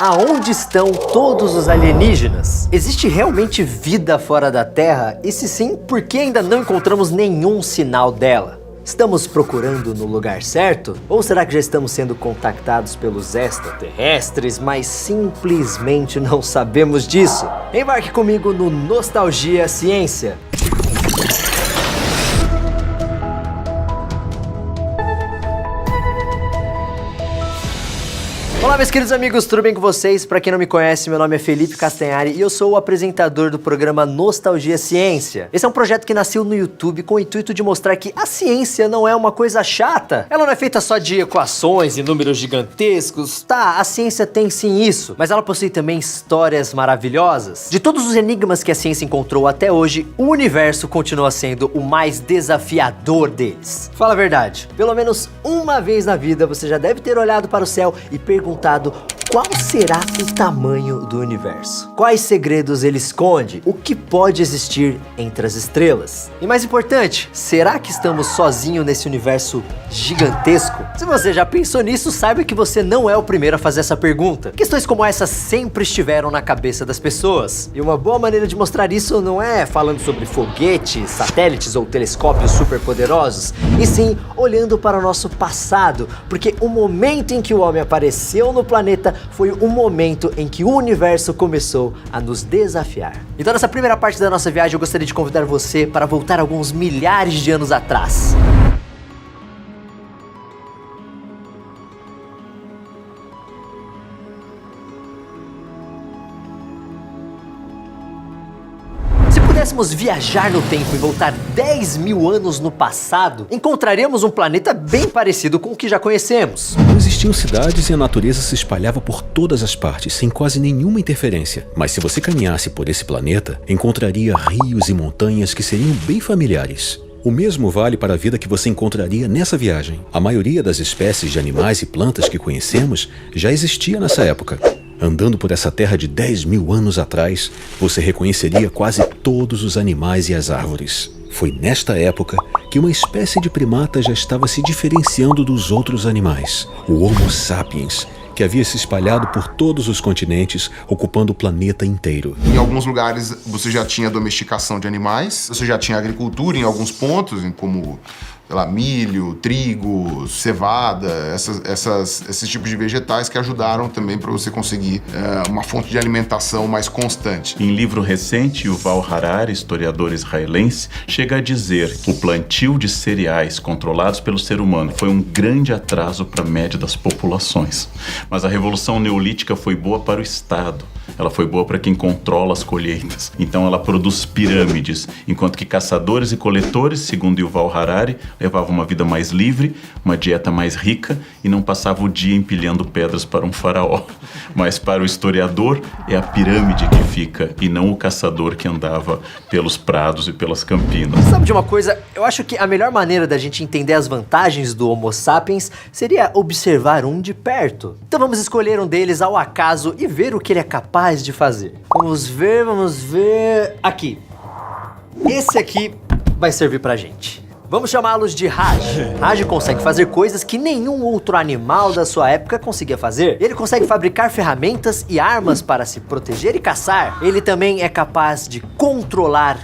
Aonde estão todos os alienígenas? Existe realmente vida fora da Terra? E se sim, por que ainda não encontramos nenhum sinal dela? Estamos procurando no lugar certo? Ou será que já estamos sendo contactados pelos extraterrestres, mas simplesmente não sabemos disso? Embarque comigo no Nostalgia Ciência. Olá, meus queridos amigos, tudo bem com vocês? Para quem não me conhece, meu nome é Felipe Castanhari e eu sou o apresentador do programa Nostalgia Ciência. Esse é um projeto que nasceu no YouTube com o intuito de mostrar que a ciência não é uma coisa chata. Ela não é feita só de equações e números gigantescos. Tá, a ciência tem sim isso, mas ela possui também histórias maravilhosas. De todos os enigmas que a ciência encontrou até hoje, o universo continua sendo o mais desafiador deles. Fala a verdade, pelo menos uma vez na vida você já deve ter olhado para o céu e perguntado qual será o tamanho do universo? Quais segredos ele esconde? O que pode existir entre as estrelas? E mais importante, será que estamos sozinhos nesse universo gigantesco? Se você já pensou nisso, saiba que você não é o primeiro a fazer essa pergunta. Questões como essa sempre estiveram na cabeça das pessoas. E uma boa maneira de mostrar isso não é falando sobre foguetes, satélites ou telescópios superpoderosos, e sim olhando para o nosso passado, porque o momento em que o homem apareceu no planeta foi o momento em que o universo começou a nos desafiar. Então nessa primeira parte da nossa viagem eu gostaria de convidar você para voltar alguns milhares de anos atrás. Se pudéssemos viajar no tempo e voltar 10 mil anos no passado, encontraríamos um planeta bem parecido com o que já conhecemos. Não existiam cidades e a natureza se espalhava por todas as partes, sem quase nenhuma interferência. Mas se você caminhasse por esse planeta, encontraria rios e montanhas que seriam bem familiares. O mesmo vale para a vida que você encontraria nessa viagem. A maioria das espécies de animais e plantas que conhecemos já existia nessa época. Andando por essa terra de 10 mil anos atrás, você reconheceria quase todos os animais e as árvores. Foi nesta época que uma espécie de primata já estava se diferenciando dos outros animais, o Homo sapiens, que havia se espalhado por todos os continentes, ocupando o planeta inteiro. Em alguns lugares você já tinha domesticação de animais, você já tinha agricultura em alguns pontos, como milho, trigo, cevada, esses tipos de vegetais que ajudaram também para você conseguir uma fonte de alimentação mais constante. Em livro recente, Yuval Harari, historiador israelense, chega a dizer que o plantio de cereais controlados pelo ser humano foi um grande atraso para a média das populações. Mas a Revolução Neolítica foi boa para o Estado. Ela foi boa para quem controla as colheitas. Então ela produz pirâmides, enquanto que caçadores e coletores, segundo Yuval Harari, levavam uma vida mais livre, uma dieta mais rica e não passavam o dia empilhando pedras para um faraó. Mas para o historiador é a pirâmide que fica e não o caçador que andava pelos prados e pelas campinas. Sabe de uma coisa? Eu acho que a melhor maneira da gente entender as vantagens do Homo sapiens seria observar um de perto. Então vamos escolher um deles ao acaso e ver o que ele é capaz de fazer. Vamos ver... Aqui. Esse aqui vai servir pra gente. Vamos chamá-los de Raj. Raj consegue fazer coisas que nenhum outro animal da sua época conseguia fazer. Ele consegue fabricar ferramentas e armas para se proteger e caçar. Ele também é capaz de controlar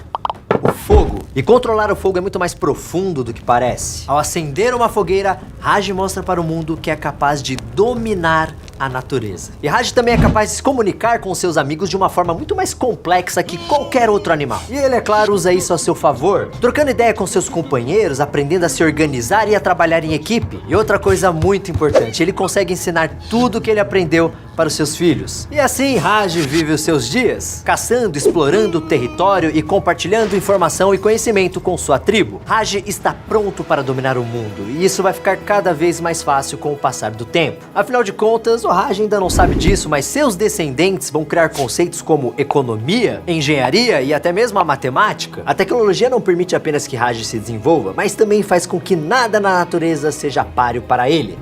o fogo. E controlar o fogo é muito mais profundo do que parece. Ao acender uma fogueira, Raj mostra para o mundo que é capaz de dominar a natureza. E Raj também é capaz de se comunicar com seus amigos de uma forma muito mais complexa que qualquer outro animal. E ele, é claro, usa isso a seu favor, trocando ideia com seus companheiros, aprendendo a se organizar e a trabalhar em equipe. E outra coisa muito importante, ele consegue ensinar tudo o que ele aprendeu para os seus filhos. E assim Raj vive os seus dias, caçando, explorando o território e compartilhando informação e conhecimento com sua tribo. Raj está pronto para dominar o mundo, e isso vai ficar cada vez mais fácil com o passar do tempo. Afinal de contas, o Raj ainda não sabe disso, mas seus descendentes vão criar conceitos como economia, engenharia e até mesmo a matemática. A tecnologia não permite apenas que Raj se desenvolva, mas também faz com que nada na natureza seja páreo para ele.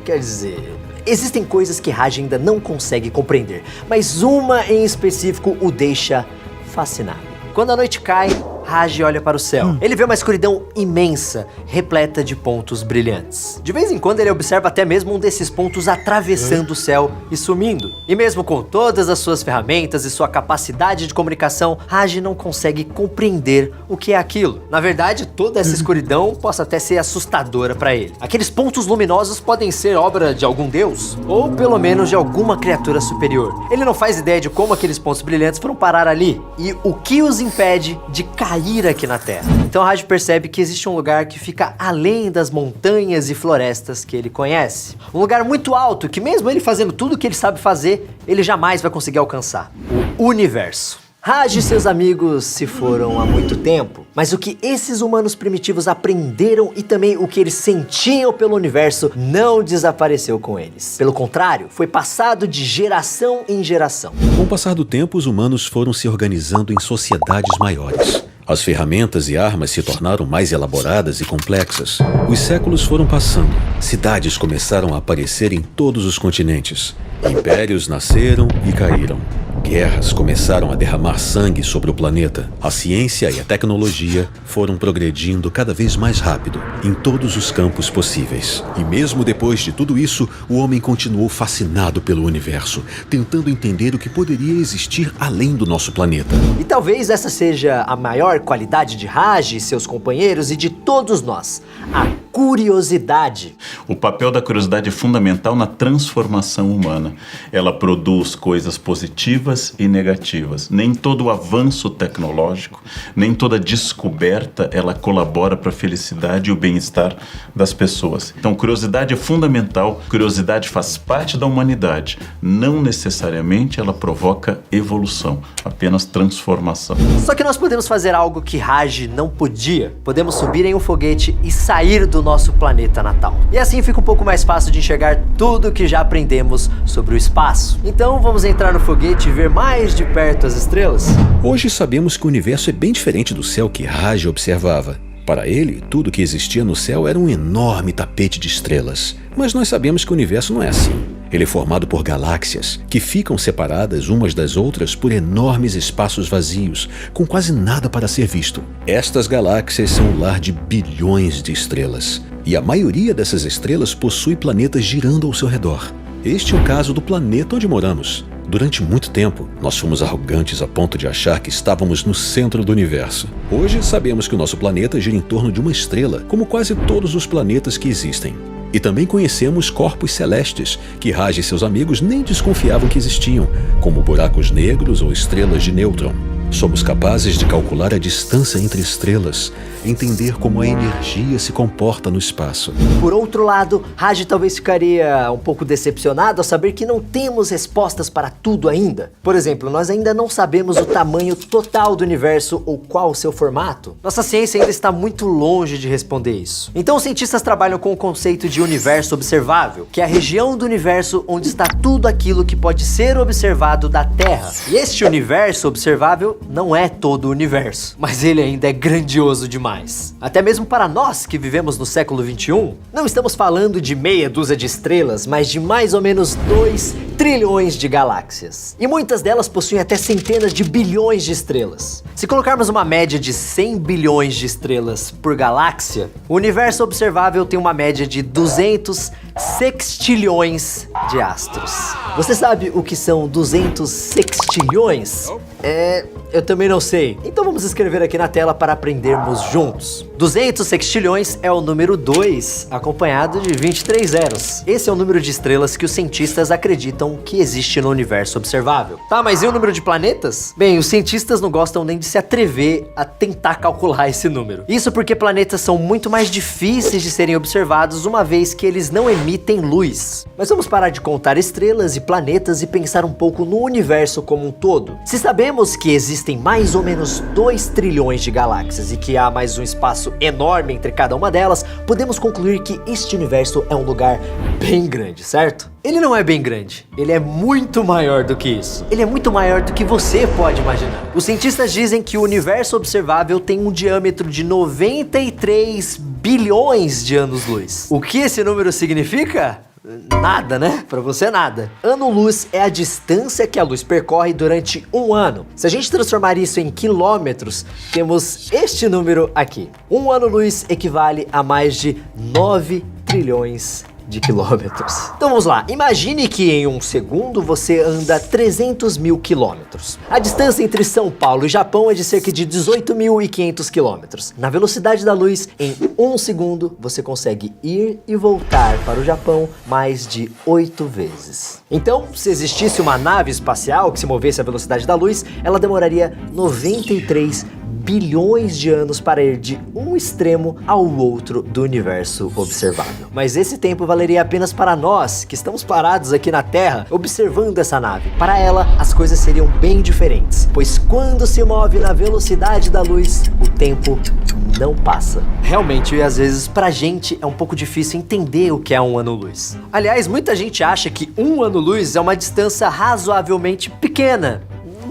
Quer dizer, existem coisas que Raj ainda não consegue compreender, mas uma em específico o deixa fascinado. Quando a noite cai, Raj olha para o céu. Ele vê uma escuridão imensa, repleta de pontos brilhantes. De vez em quando ele observa até mesmo um desses pontos atravessando o céu e sumindo. E mesmo com todas as suas ferramentas e sua capacidade de comunicação, Raj não consegue compreender o que é aquilo. Na verdade, toda essa escuridão possa até ser assustadora para ele. Aqueles pontos luminosos podem ser obra de algum deus, ou pelo menos de alguma criatura superior. Ele não faz ideia de como aqueles pontos brilhantes foram parar ali e o que os impede de cair aqui na Terra. Então Raj percebe que existe um lugar que fica além das montanhas e florestas que ele conhece. Um lugar muito alto que mesmo ele fazendo tudo o que ele sabe fazer, ele jamais vai conseguir alcançar. O universo. Raj e seus amigos se foram há muito tempo, mas o que esses humanos primitivos aprenderam e também o que eles sentiam pelo universo não desapareceu com eles. Pelo contrário, foi passado de geração em geração. Com o passar do tempo, os humanos foram se organizando em sociedades maiores. As ferramentas e armas se tornaram mais elaboradas e complexas. Os séculos foram passando. Cidades começaram a aparecer em todos os continentes. Impérios nasceram e caíram. Guerras começaram a derramar sangue sobre o planeta. A ciência e a tecnologia foram progredindo cada vez mais rápido em todos os campos possíveis. E mesmo depois de tudo isso, o homem continuou fascinado pelo universo, tentando entender o que poderia existir além do nosso planeta. E talvez essa seja a maior qualidade de Raj e seus companheiros e de todos nós: a curiosidade. O papel da curiosidade é fundamental na transformação humana. Ela produz coisas positivas e negativas. Nem todo avanço tecnológico, nem toda descoberta, ela colabora para a felicidade e o bem-estar das pessoas. Então, curiosidade é fundamental, curiosidade faz parte da humanidade. Não necessariamente ela provoca evolução, apenas transformação. Só que nós podemos fazer algo que Raj não podia. Podemos subir em um foguete e sair do nosso planeta natal. E assim fica um pouco mais fácil de enxergar tudo o que já aprendemos sobre o espaço. Então vamos entrar no foguete e ver mais de perto as estrelas? Hoje sabemos que o universo é bem diferente do céu que Raj observava. Para ele, tudo que existia no céu era um enorme tapete de estrelas. Mas nós sabemos que o universo não é assim. Ele é formado por galáxias, que ficam separadas umas das outras por enormes espaços vazios, com quase nada para ser visto. Estas galáxias são o lar de bilhões de estrelas. E a maioria dessas estrelas possui planetas girando ao seu redor. Este é o caso do planeta onde moramos. Durante muito tempo, nós fomos arrogantes a ponto de achar que estávamos no centro do universo. Hoje, sabemos que o nosso planeta gira em torno de uma estrela, como quase todos os planetas que existem. E também conhecemos corpos celestes, que Raj e seus amigos nem desconfiavam que existiam, como buracos negros ou estrelas de nêutron. Somos capazes de calcular a distância entre estrelas, entender como a energia se comporta no espaço. Por outro lado, Raj talvez ficaria um pouco decepcionado ao saber que não temos respostas para tudo ainda. Por exemplo, nós ainda não sabemos o tamanho total do universo ou qual o seu formato. Nossa ciência ainda está muito longe de responder isso. Então os cientistas trabalham com o conceito de universo observável, que é a região do universo onde está tudo aquilo que pode ser observado da Terra. E este universo observável não é todo o universo, mas ele ainda é grandioso demais. Até mesmo para nós que vivemos no século 21, não estamos falando de meia dúzia de estrelas, mas de mais ou menos 2 trilhões de galáxias. E muitas delas possuem até centenas de bilhões de estrelas. Se colocarmos uma média de 100 bilhões de estrelas por galáxia, o universo observável tem uma média de 200 sextilhões de astros. Você sabe o que são 200 sextilhões? Eu também não sei. Então vamos escrever aqui na tela para aprendermos juntos. 200 sextilhões é o número 2, acompanhado de 23 zeros. Esse é o número de estrelas que os cientistas acreditam que existe no universo observável. Tá, mas e o número de planetas? Bem, os cientistas não gostam nem de se atrever a tentar calcular esse número. Isso porque planetas são muito mais difíceis de serem observados, uma vez que eles não emitem luz. Mas vamos parar de contar estrelas e planetas e pensar um pouco no universo como um todo. Se sabemos que existem mais ou menos 2 trilhões de galáxias e que há mais um espaço enorme entre cada uma delas, podemos concluir que este universo é um lugar bem grande, certo? Ele não é bem grande, ele é muito maior do que isso. Ele é muito maior do que você pode imaginar. Os cientistas dizem que o universo observável tem um diâmetro de 93 bilhões de anos-luz. O que esse número significa? Nada, né? Pra você, nada. Ano-luz é a distância que a luz percorre durante um ano. Se a gente transformar isso em quilômetros, temos este número aqui. Um ano-luz equivale a mais de 9 trilhões de quilômetros. Então vamos lá, imagine que em um segundo você anda 300 mil quilômetros. A distância entre São Paulo e Japão é de cerca de 18.500 quilômetros. Na velocidade da luz, em um segundo, você consegue ir e voltar para o Japão mais de 8 vezes. Então, se existisse uma nave espacial que se movesse à velocidade da luz, ela demoraria 93 bilhões de anos para ir de um extremo ao outro do universo observável. Mas esse tempo valeria apenas para nós, que estamos parados aqui na Terra, observando essa nave. Para ela, as coisas seriam bem diferentes, pois quando se move na velocidade da luz, o tempo não passa. Realmente, e às vezes pra gente é um pouco difícil entender o que é um ano-luz. Aliás, muita gente acha que um ano-luz é uma distância razoavelmente pequena,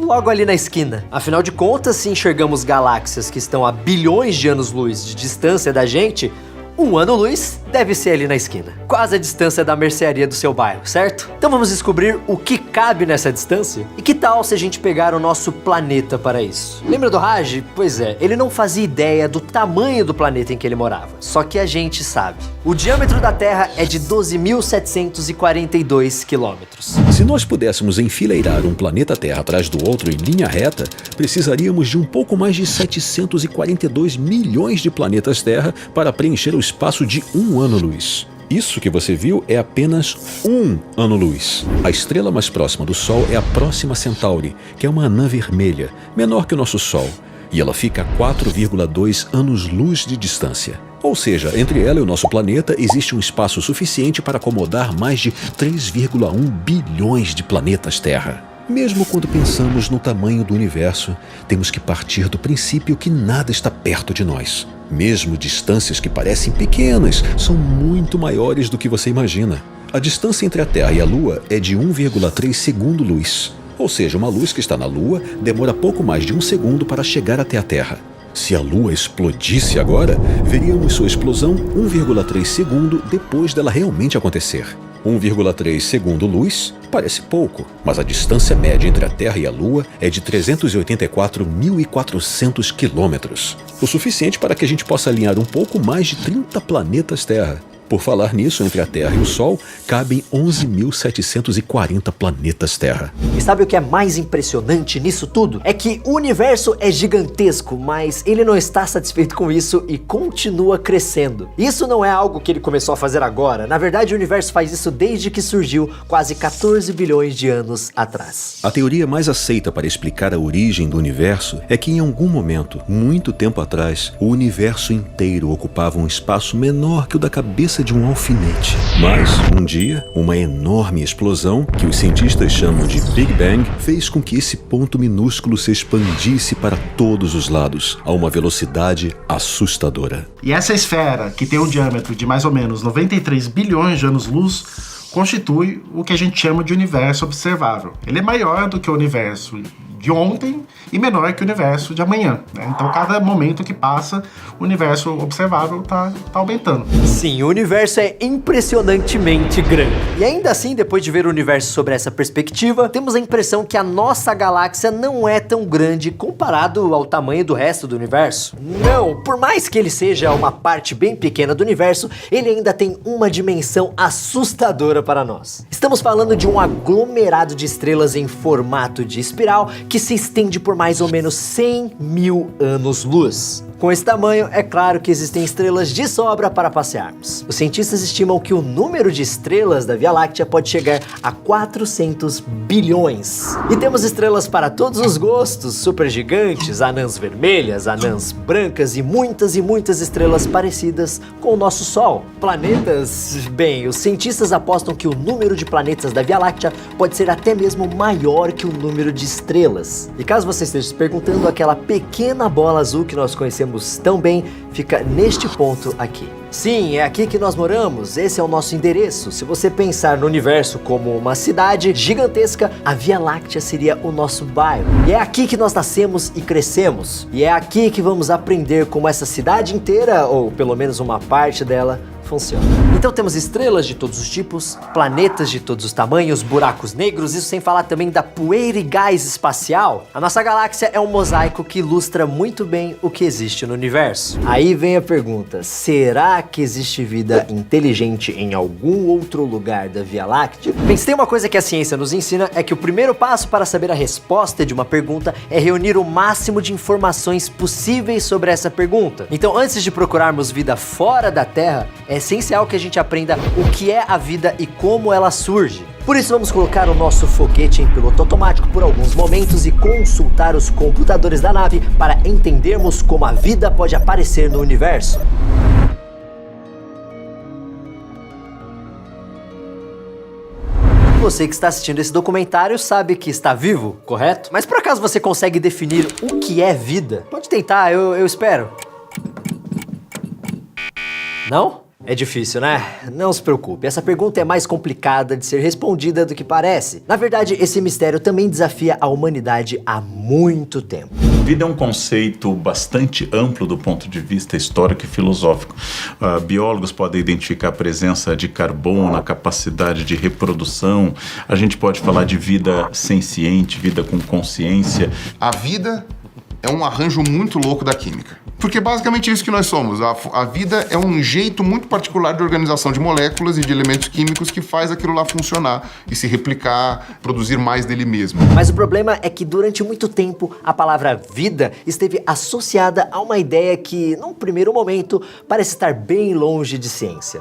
logo ali na esquina. Afinal de contas, se enxergamos galáxias que estão a bilhões de anos-luz de distância da gente, um ano-luz deve ser ali na esquina. Quase a distância da mercearia do seu bairro, certo? Então vamos descobrir o que cabe nessa distância? E que tal se a gente pegar o nosso planeta para isso? Lembra do Raj? Pois é, ele não fazia ideia do tamanho do planeta em que ele morava. Só que a gente sabe. O diâmetro da Terra é de 12.742 quilômetros. Se nós pudéssemos enfileirar um planeta Terra atrás do outro em linha reta, precisaríamos de um pouco mais de 742 milhões de planetas Terra para preencher o espaço de um ano-luz. Isso que você viu é apenas um ano-luz. A estrela mais próxima do Sol é a Próxima Centauri, que é uma anã vermelha, menor que o nosso Sol, e ela fica a 4,2 anos-luz de distância. Ou seja, entre ela e o nosso planeta existe um espaço suficiente para acomodar mais de 3,1 bilhões de planetas Terra. Mesmo quando pensamos no tamanho do universo, temos que partir do princípio que nada está perto de nós. Mesmo distâncias que parecem pequenas são muito maiores do que você imagina. A distância entre a Terra e a Lua é de 1,3 segundo-luz. Ou seja, uma luz que está na Lua demora pouco mais de um segundo para chegar até a Terra. Se a Lua explodisse agora, veríamos sua explosão 1,3 segundo depois dela realmente acontecer. 1,3 segundo-luz parece pouco, mas a distância média entre a Terra e a Lua é de 384.400 quilômetros. O suficiente para que a gente possa alinhar um pouco mais de 30 planetas Terra. Por falar nisso, entre a Terra e o Sol, cabem 11.740 planetas Terra. E sabe o que é mais impressionante nisso tudo? É que o universo é gigantesco, mas ele não está satisfeito com isso e continua crescendo. Isso não é algo que ele começou a fazer agora. Na verdade, o universo faz isso desde que surgiu, quase 14 bilhões de anos atrás. A teoria mais aceita para explicar a origem do universo é que em algum momento, muito tempo atrás, o universo inteiro ocupava um espaço menor que o da cabeça de um alfinete. Mas, um dia, uma enorme explosão, que os cientistas chamam de Big Bang, fez com que esse ponto minúsculo se expandisse para todos os lados, a uma velocidade assustadora. E essa esfera, que tem um diâmetro de mais ou menos 93 bilhões de anos-luz, constitui o que a gente chama de universo observável. Ele é maior do que o universo de ontem e menor que o universo de amanhã, né? Então, cada momento que passa, o universo observável tá aumentando. Sim, o universo é impressionantemente grande. E ainda assim, depois de ver o universo sob essa perspectiva, temos a impressão que a nossa galáxia não é tão grande comparado ao tamanho do resto do universo. Não, por mais que ele seja uma parte bem pequena do universo, ele ainda tem uma dimensão assustadora para nós. Estamos falando de um aglomerado de estrelas em formato de espiral que se estende por mais ou menos 100 mil anos-luz. Com esse tamanho, é claro que existem estrelas de sobra para passearmos. Os cientistas estimam que o número de estrelas da Via Láctea pode chegar a 400 bilhões. E temos estrelas para todos os gostos, supergigantes, anãs vermelhas, anãs brancas e muitas estrelas parecidas com o nosso Sol. Planetas? Bem, os cientistas apostam que o número de planetas da Via Láctea pode ser até mesmo maior que o número de estrelas. E caso você esteja se perguntando, aquela pequena bola azul que nós conhecemos tão bem fica neste ponto aqui. Sim, é aqui que nós moramos, esse é o nosso endereço. Se você pensar no universo como uma cidade gigantesca, a Via Láctea seria o nosso bairro. E é aqui que nós nascemos e crescemos. E é aqui que vamos aprender como essa cidade inteira, ou pelo menos uma parte dela, funciona. Então temos estrelas de todos os tipos, planetas de todos os tamanhos, buracos negros, isso sem falar também da poeira e gás espacial. A nossa galáxia é um mosaico que ilustra muito bem o que existe no universo. Aí vem a pergunta, será que existe vida inteligente em algum outro lugar da Via Láctea? Bem, se tem uma coisa que a ciência nos ensina é que o primeiro passo para saber a resposta de uma pergunta é reunir o máximo de informações possíveis sobre essa pergunta. Então, antes de procurarmos vida fora da Terra, é essencial que a gente aprenda o que é a vida e como ela surge. Por isso, vamos colocar o nosso foguete em piloto automático por alguns momentos e consultar os computadores da nave para entendermos como a vida pode aparecer no universo. Você que está assistindo esse documentário sabe que está vivo, correto? Mas por acaso você consegue definir o que é vida? Pode tentar, eu espero. Não? É difícil, né? Não se preocupe, essa pergunta é mais complicada de ser respondida do que parece. Na verdade, esse mistério também desafia a humanidade há muito tempo. Vida é um conceito bastante amplo do ponto de vista histórico e filosófico. Biólogos podem identificar a presença de carbono, a capacidade de reprodução. A gente pode falar de vida senciente, vida com consciência. A vida é um arranjo muito louco da química. Porque basicamente é isso que nós somos. A vida é um jeito muito particular de organização de moléculas e de elementos químicos que faz aquilo lá funcionar e se replicar, produzir mais dele mesmo. Mas o problema é que durante muito tempo a palavra vida esteve associada a uma ideia que, num primeiro momento, parece estar bem longe de ciência.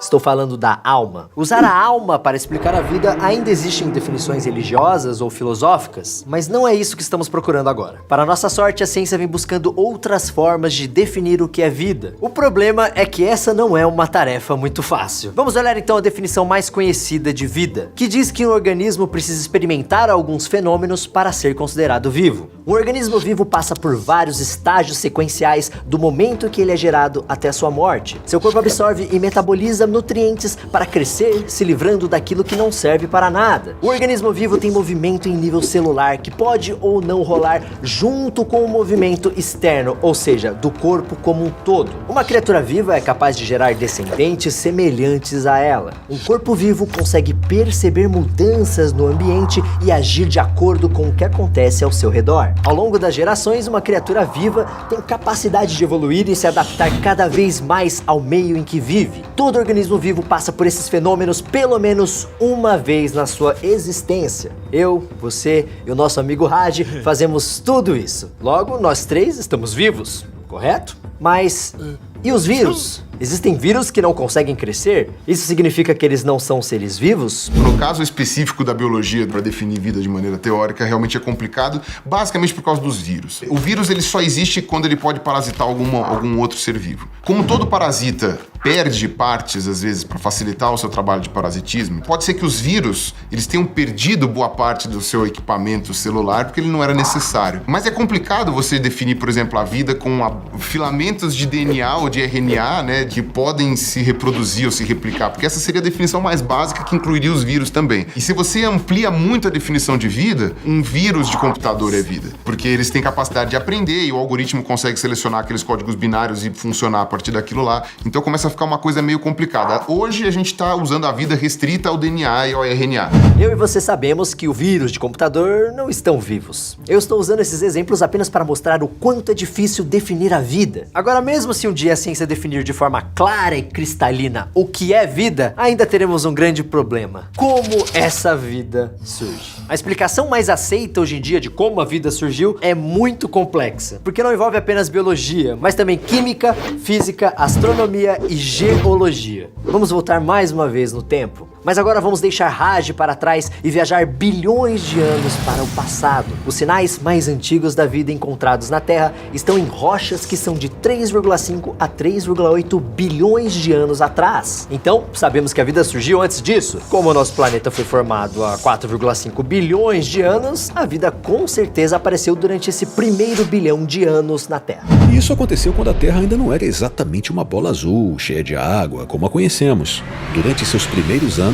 Estou falando da alma. Usar a alma para explicar a vida ainda existe em definições religiosas ou filosóficas, mas não é isso que estamos procurando agora. Para nossa sorte, a ciência vem buscando outras formas de definir o que é vida. O problema é que essa não é uma tarefa muito fácil. Vamos olhar então a definição mais conhecida de vida, que diz que um organismo precisa experimentar alguns fenômenos para ser considerado vivo. Um organismo vivo passa por vários estágios sequenciais do momento que ele é gerado até a sua morte. Seu corpo absorve e metaboliza nutrientes para crescer, se livrando daquilo que não serve para nada. O organismo vivo tem movimento em nível celular que pode ou não rolar junto com o movimento externo, ou seja, do corpo como um todo. Uma criatura viva é capaz de gerar descendentes semelhantes a ela. Um corpo vivo consegue perceber mudanças no ambiente e agir de acordo com o que acontece ao seu redor. Ao longo das gerações, uma criatura viva tem capacidade de evoluir e se adaptar cada vez mais ao meio em que vive. Todo organismo vivo passa por esses fenômenos pelo menos uma vez na sua existência. Eu, você e o nosso amigo Raj fazemos tudo isso. Logo, nós três estamos vivos, correto? Mas e os vírus? Existem vírus que não conseguem crescer? Isso significa que eles não são seres vivos? No caso específico da biologia, para definir vida de maneira teórica, realmente é complicado, basicamente por causa dos vírus. O vírus ele só existe quando ele pode parasitar algum outro ser vivo. Como todo parasita perde partes, às vezes, para facilitar o seu trabalho de parasitismo, pode ser que os vírus eles tenham perdido boa parte do seu equipamento celular porque ele não era necessário. Mas é complicado você definir, por exemplo, a vida com filamentos de DNA ou de RNA, né, que podem se reproduzir ou se replicar, porque essa seria a definição mais básica que incluiria os vírus também. E se você amplia muito a definição de vida, um vírus de computador é vida, porque eles têm capacidade de aprender e o algoritmo consegue selecionar aqueles códigos binários e funcionar a partir daquilo lá. Então começa a ficar uma coisa meio complicada. Hoje a gente está usando a vida restrita ao DNA e ao RNA. Eu e você sabemos que o vírus de computador não estão vivos. Eu estou usando esses exemplos apenas para mostrar o quanto é difícil definir a vida. Agora, mesmo se um dia a ciência definir de forma clara e cristalina o que é vida, ainda teremos um grande problema. Como essa vida surge? A explicação mais aceita hoje em dia de como a vida surgiu é muito complexa, porque não envolve apenas biologia, mas também química, física, astronomia e geologia. Vamos voltar mais uma vez no tempo. Mas agora vamos deixar Raj para trás e viajar bilhões de anos para o passado. Os sinais mais antigos da vida encontrados na Terra estão em rochas que são de 3,5 a 3,8 bilhões de anos atrás. Então, sabemos que a vida surgiu antes disso. Como o nosso planeta foi formado há 4,5 bilhões de anos, a vida com certeza apareceu durante esse primeiro bilhão de anos na Terra. E isso aconteceu quando a Terra ainda não era exatamente uma bola azul, cheia de água, como a conhecemos. Durante seus primeiros anos,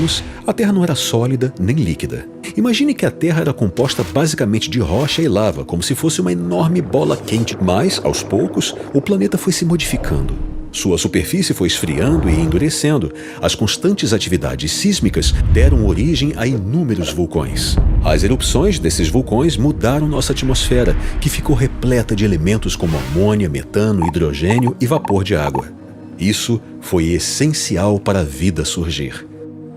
a Terra não era sólida nem líquida. Imagine que a Terra era composta basicamente de rocha e lava, como se fosse uma enorme bola quente. Mas, aos poucos, o planeta foi se modificando. Sua superfície foi esfriando e endurecendo. As constantes atividades sísmicas deram origem a inúmeros vulcões. As erupções desses vulcões mudaram nossa atmosfera, que ficou repleta de elementos como amônia, metano, hidrogênio e vapor de água. Isso foi essencial para a vida surgir.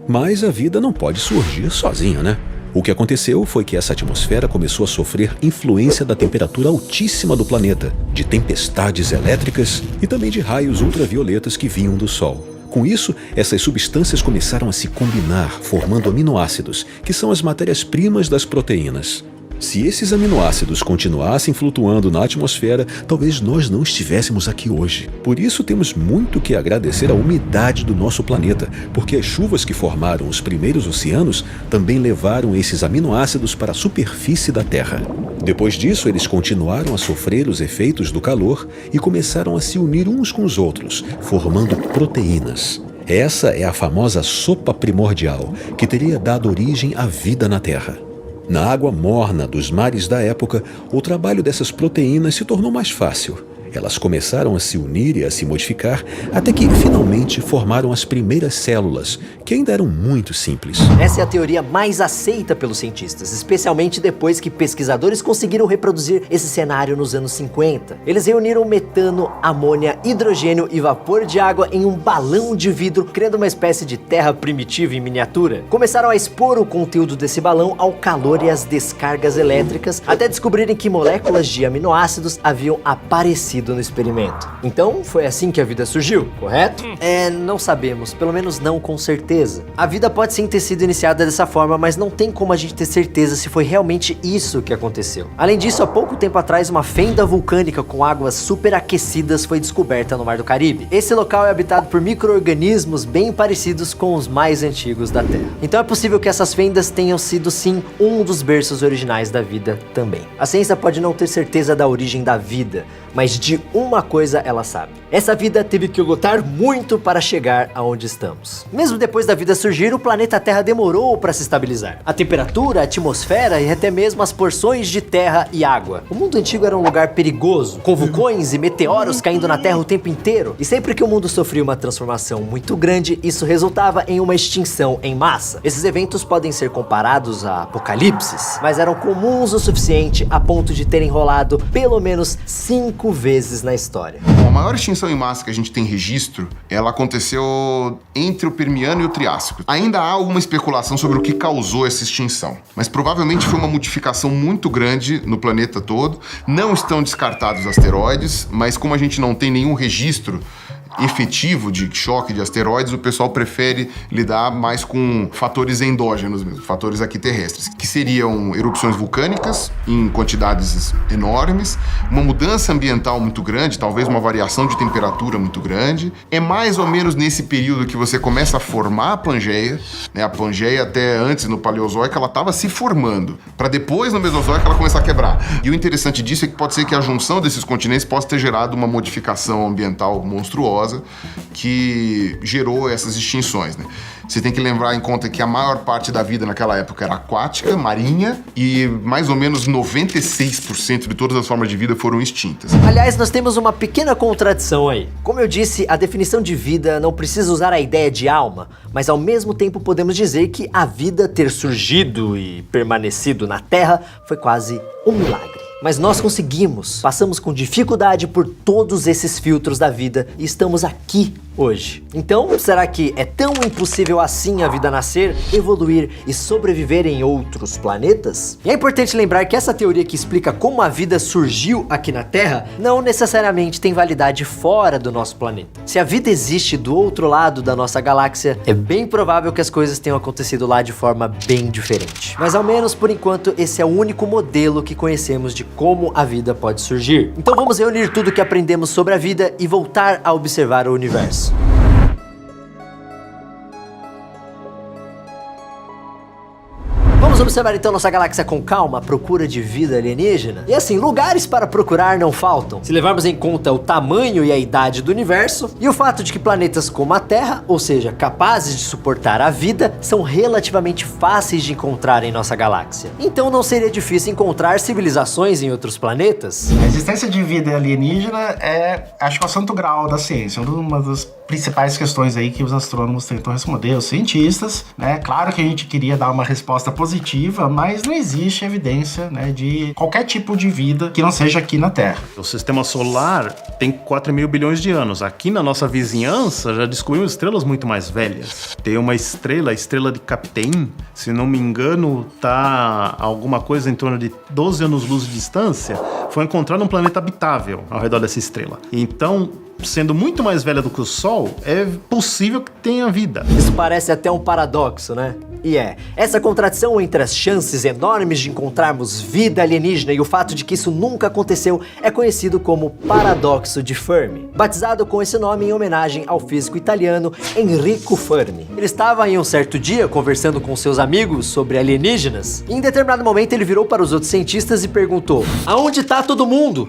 Mas a vida não pode surgir sozinha, né? O que aconteceu foi que essa atmosfera começou a sofrer influência da temperatura altíssima do planeta, de tempestades elétricas e também de raios ultravioletas que vinham do Sol. Com isso, essas substâncias começaram a se combinar, formando aminoácidos, que são as matérias-primas das proteínas. Se esses aminoácidos continuassem flutuando na atmosfera, talvez nós não estivéssemos aqui hoje. Por isso, temos muito que agradecer à umidade do nosso planeta, porque as chuvas que formaram os primeiros oceanos também levaram esses aminoácidos para a superfície da Terra. Depois disso, eles continuaram a sofrer os efeitos do calor e começaram a se unir uns com os outros, formando proteínas. Essa é a famosa sopa primordial, que teria dado origem à vida na Terra. Na água morna dos mares da época, o trabalho dessas proteínas se tornou mais fácil. Elas começaram a se unir e a se modificar até que, finalmente, formaram as primeiras células, que ainda eram muito simples. Essa é a teoria mais aceita pelos cientistas, especialmente depois que pesquisadores conseguiram reproduzir esse cenário nos anos 50. Eles reuniram metano, amônia, hidrogênio e vapor de água em um balão de vidro, criando uma espécie de terra primitiva em miniatura. Começaram a expor o conteúdo desse balão ao calor e às descargas elétricas, até descobrirem que moléculas de aminoácidos haviam aparecido no experimento. Então, foi assim que a vida surgiu, correto? Não sabemos, pelo menos não com certeza. A vida pode sim ter sido iniciada dessa forma, mas não tem como a gente ter certeza se foi realmente isso que aconteceu. Além disso, há pouco tempo atrás, uma fenda vulcânica com águas superaquecidas foi descoberta no Mar do Caribe. Esse local é habitado por micro-organismos bem parecidos com os mais antigos da Terra. Então é possível que essas fendas tenham sido sim um dos berços originais da vida também. A ciência pode não ter certeza da origem da vida, mas de uma coisa ela sabe: essa vida teve que lutar muito para chegar aonde estamos. Mesmo depois da vida surgir, o planeta Terra demorou para se estabilizar. A temperatura, a atmosfera e até mesmo as porções de terra e água. O mundo antigo era um lugar perigoso, com vulcões e meteoros caindo na Terra o tempo inteiro. E sempre que o mundo sofria uma transformação muito grande, isso resultava em uma extinção em massa. Esses eventos podem ser comparados a apocalipses, mas eram comuns o suficiente a ponto de terem rolado pelo menos 5 vezes na história. Bom, a maior extinção em massa que a gente tem registro, ela aconteceu entre o Permiano e o Triássico. Ainda há alguma especulação sobre o que causou essa extinção, mas provavelmente foi uma modificação muito grande no planeta todo. Não estão descartados asteroides, mas como a gente não tem nenhum registro efetivo de choque de asteroides, o pessoal prefere lidar mais com fatores endógenos mesmo, fatores aqui terrestres, que seriam erupções vulcânicas em quantidades enormes, uma mudança ambiental muito grande, talvez uma variação de temperatura muito grande. É mais ou menos nesse período que você começa a formar a Pangeia, né? A Pangeia até antes, no Paleozoico, ela estava se formando, para depois, no Mesozoico, ela começar a quebrar. E o interessante disso é que pode ser que a junção desses continentes possa ter gerado uma modificação ambiental monstruosa que gerou essas extinções, né? Você tem que levar em conta que a maior parte da vida naquela época era aquática, marinha, e mais ou menos 96% de todas as formas de vida foram extintas. Aliás, nós temos uma pequena contradição aí. Como eu disse, a definição de vida não precisa usar a ideia de alma, mas ao mesmo tempo podemos dizer que a vida ter surgido e permanecido na Terra foi quase um milagre. Mas nós conseguimos, passamos com dificuldade por todos esses filtros da vida e estamos aqui hoje. Então, será que é tão impossível assim a vida nascer, evoluir e sobreviver em outros planetas? E é importante lembrar que essa teoria que explica como a vida surgiu aqui na Terra não necessariamente tem validade fora do nosso planeta. Se a vida existe do outro lado da nossa galáxia, é bem provável que as coisas tenham acontecido lá de forma bem diferente. Mas ao menos por enquanto esse é o único modelo que conhecemos de como a vida pode surgir. Então vamos reunir tudo que aprendemos sobre a vida e voltar a observar o universo. Vamos Vamos observar então nossa galáxia com calma, à procura de vida alienígena. E assim, lugares para procurar não faltam. Se levarmos em conta o tamanho e a idade do universo, e o fato de que planetas como a Terra, ou seja, capazes de suportar a vida, são relativamente fáceis de encontrar em nossa galáxia. Então não seria difícil encontrar civilizações em outros planetas? A existência de vida alienígena é, acho que, o santo grau da ciência. Uma das principais questões aí que os astrônomos tentam responder, os cientistas, né? Claro que a gente queria dar uma resposta positiva, mas não existe evidência, né, de qualquer tipo de vida que não seja aqui na Terra. O sistema solar tem 4.000 bilhões de anos. Aqui na nossa vizinhança já descobrimos estrelas muito mais velhas. Tem uma estrela, a estrela de Captain, se não me engano, tá alguma coisa em torno de 12 anos-luz de distância. Foi encontrado um planeta habitável ao redor dessa estrela. Então, sendo muito mais velha do que o Sol, é possível que tenha vida. Isso parece até um paradoxo, né? E essa contradição entre as chances enormes de encontrarmos vida alienígena e o fato de que isso nunca aconteceu é conhecido como paradoxo de Fermi, batizado com esse nome em homenagem ao físico italiano Enrico Fermi. Ele estava em um certo dia conversando com seus amigos sobre alienígenas e em determinado momento ele virou para os outros cientistas e perguntou: aonde tá todo mundo?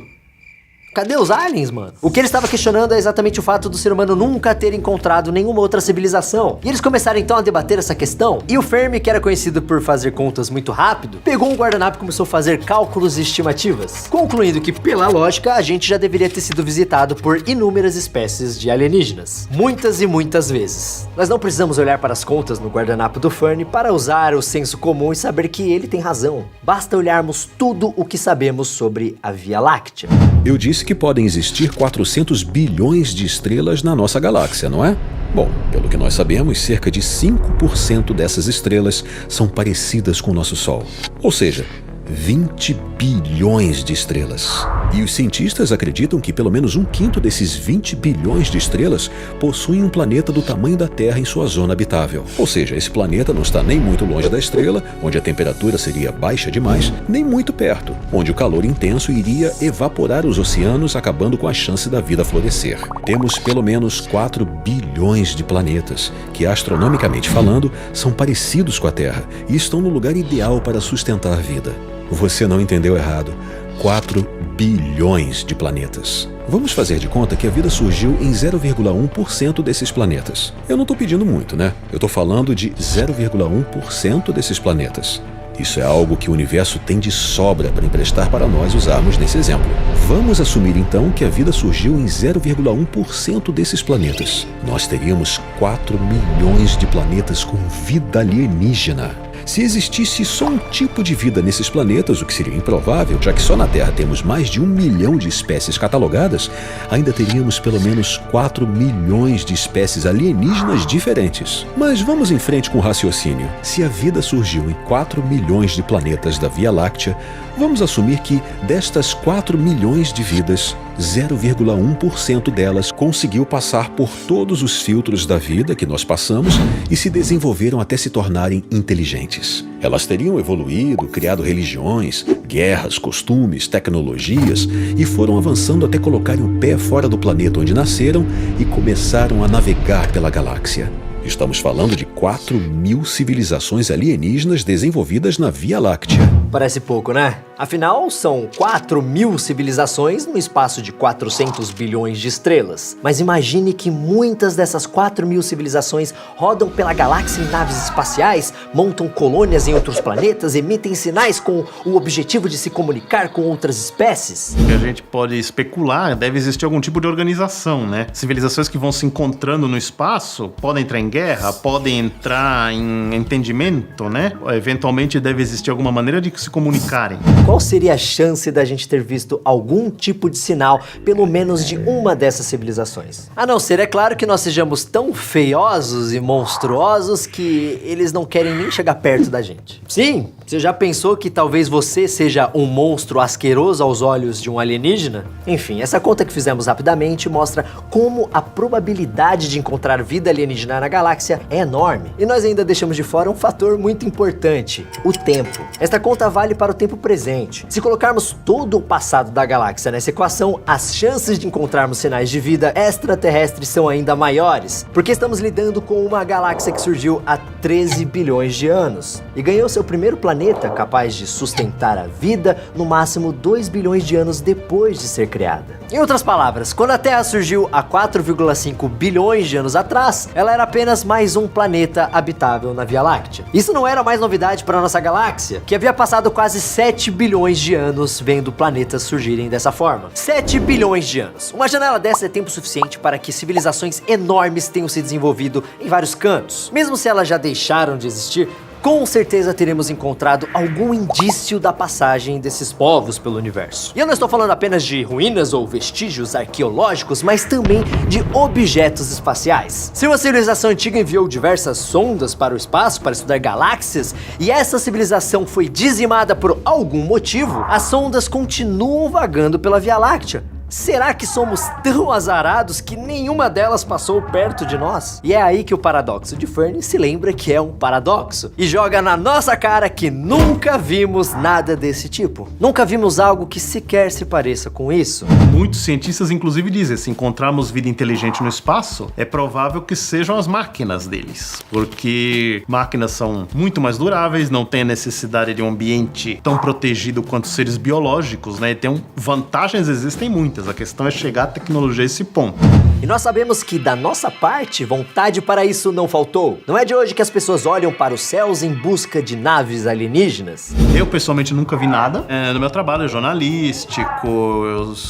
Cadê os aliens, mano? O que ele estava questionando é exatamente o fato do ser humano nunca ter encontrado nenhuma outra civilização. E eles começaram então a debater essa questão. E o Fermi, que era conhecido por fazer contas muito rápido, pegou um guardanapo e começou a fazer cálculos e estimativas, concluindo que, pela lógica, a gente já deveria ter sido visitado por inúmeras espécies de alienígenas. Muitas e muitas vezes. Nós não precisamos olhar para as contas no guardanapo do Fermi para usar o senso comum e saber que ele tem razão. Basta olharmos tudo o que sabemos sobre a Via Láctea. Eu disse que podem existir 400 bilhões de estrelas na nossa galáxia, não é? Bom, pelo que nós sabemos, cerca de 5% dessas estrelas são parecidas com o nosso Sol. Ou seja, 20 bilhões de estrelas. E os cientistas acreditam que pelo menos 1/5 desses 20 bilhões de estrelas possuem um planeta do tamanho da Terra em sua zona habitável. Ou seja, esse planeta não está nem muito longe da estrela, onde a temperatura seria baixa demais, nem muito perto, onde o calor intenso iria evaporar os oceanos, acabando com a chance da vida florescer. Temos pelo menos 4 bilhões de planetas, que astronomicamente falando, são parecidos com a Terra e estão no lugar ideal para sustentar vida. Você não entendeu errado. 4 bilhões de planetas. Vamos fazer de conta que a vida surgiu em 0,1% desses planetas. Eu não estou pedindo muito, né? Eu estou falando de 0,1% desses planetas. Isso é algo que o universo tem de sobra para emprestar para nós usarmos nesse exemplo. Vamos assumir então que a vida surgiu em 0,1% desses planetas. Nós teríamos 4 milhões de planetas com vida alienígena. Se existisse só um tipo de vida nesses planetas, o que seria improvável, já que só na Terra temos mais de 1 milhão de espécies catalogadas, ainda teríamos pelo menos 4 milhões de espécies alienígenas diferentes. Mas vamos em frente com o raciocínio. Se a vida surgiu em 4 milhões de planetas da Via Láctea, vamos assumir que destas 4 milhões de vidas, 0,1% delas conseguiu passar por todos os filtros da vida que nós passamos e se desenvolveram até se tornarem inteligentes. Elas teriam evoluído, criado religiões, guerras, costumes, tecnologias e foram avançando até colocarem o pé fora do planeta onde nasceram e começaram a navegar pela galáxia. Estamos falando de 4.000 civilizações alienígenas desenvolvidas na Via Láctea. Parece pouco, né? Afinal, são 4.000 civilizações no espaço de 400 bilhões de estrelas. Mas imagine que muitas dessas 4.000 civilizações rodam pela galáxia em naves espaciais, montam colônias em outros planetas, emitem sinais com o objetivo de se comunicar com outras espécies. O que a gente pode especular, deve existir algum tipo de organização, né? Civilizações que vão se encontrando no espaço, podem entrar em guerra, podem entrar em entendimento, né? Eventualmente deve existir alguma maneira de se comunicarem. Qual seria a chance da gente ter visto algum tipo de sinal, pelo menos de uma dessas civilizações? A não ser, é claro, que nós sejamos tão feiosos e monstruosos que eles não querem nem chegar perto da gente. Sim, você já pensou que talvez você seja um monstro asqueroso aos olhos de um alienígena? Enfim, essa conta que fizemos rapidamente mostra como a probabilidade de encontrar vida alienígena na galáxia é enorme. E nós ainda deixamos de fora um fator muito importante: o tempo. Esta conta vale para o tempo presente. Se colocarmos todo o passado da galáxia nessa equação, as chances de encontrarmos sinais de vida extraterrestre são ainda maiores, porque estamos lidando com uma galáxia que surgiu há 13 bilhões de anos e ganhou seu primeiro planeta capaz de sustentar a vida no máximo 2 bilhões de anos depois de ser criada. Em outras palavras, quando a Terra surgiu há 4,5 bilhões de anos atrás, ela era apenas mais um planeta habitável na Via Láctea. Isso não era mais novidade para nossa galáxia, que havia passado quase 7 bilhões de anos vendo planetas surgirem dessa forma. 7 bilhões de anos. Uma janela dessa é tempo suficiente para que civilizações enormes tenham se desenvolvido em vários cantos. Mesmo se elas já deixaram de existir, com certeza teremos encontrado algum indício da passagem desses povos pelo universo. E eu não estou falando apenas de ruínas ou vestígios arqueológicos, mas também de objetos espaciais. Se uma civilização antiga enviou diversas sondas para o espaço para estudar galáxias, e essa civilização foi dizimada por algum motivo, as sondas continuam vagando pela Via Láctea. Será que somos tão azarados que nenhuma delas passou perto de nós? E é aí que o paradoxo de Fermi se lembra que é um paradoxo e joga na nossa cara que nunca vimos nada desse tipo. Nunca vimos algo que sequer se pareça com isso. Muitos cientistas inclusive dizem, se encontrarmos vida inteligente no espaço, é provável que sejam as máquinas deles, porque máquinas são muito mais duráveis, não têm a necessidade de um ambiente tão protegido quanto seres biológicos, né? Então vantagens existem muitas. A questão é chegar a tecnologia a esse ponto. E nós sabemos que, da nossa parte, vontade para isso não faltou. Não é de hoje que as pessoas olham para os céus em busca de naves alienígenas. Eu, pessoalmente, nunca vi nada. No meu trabalho jornalístico,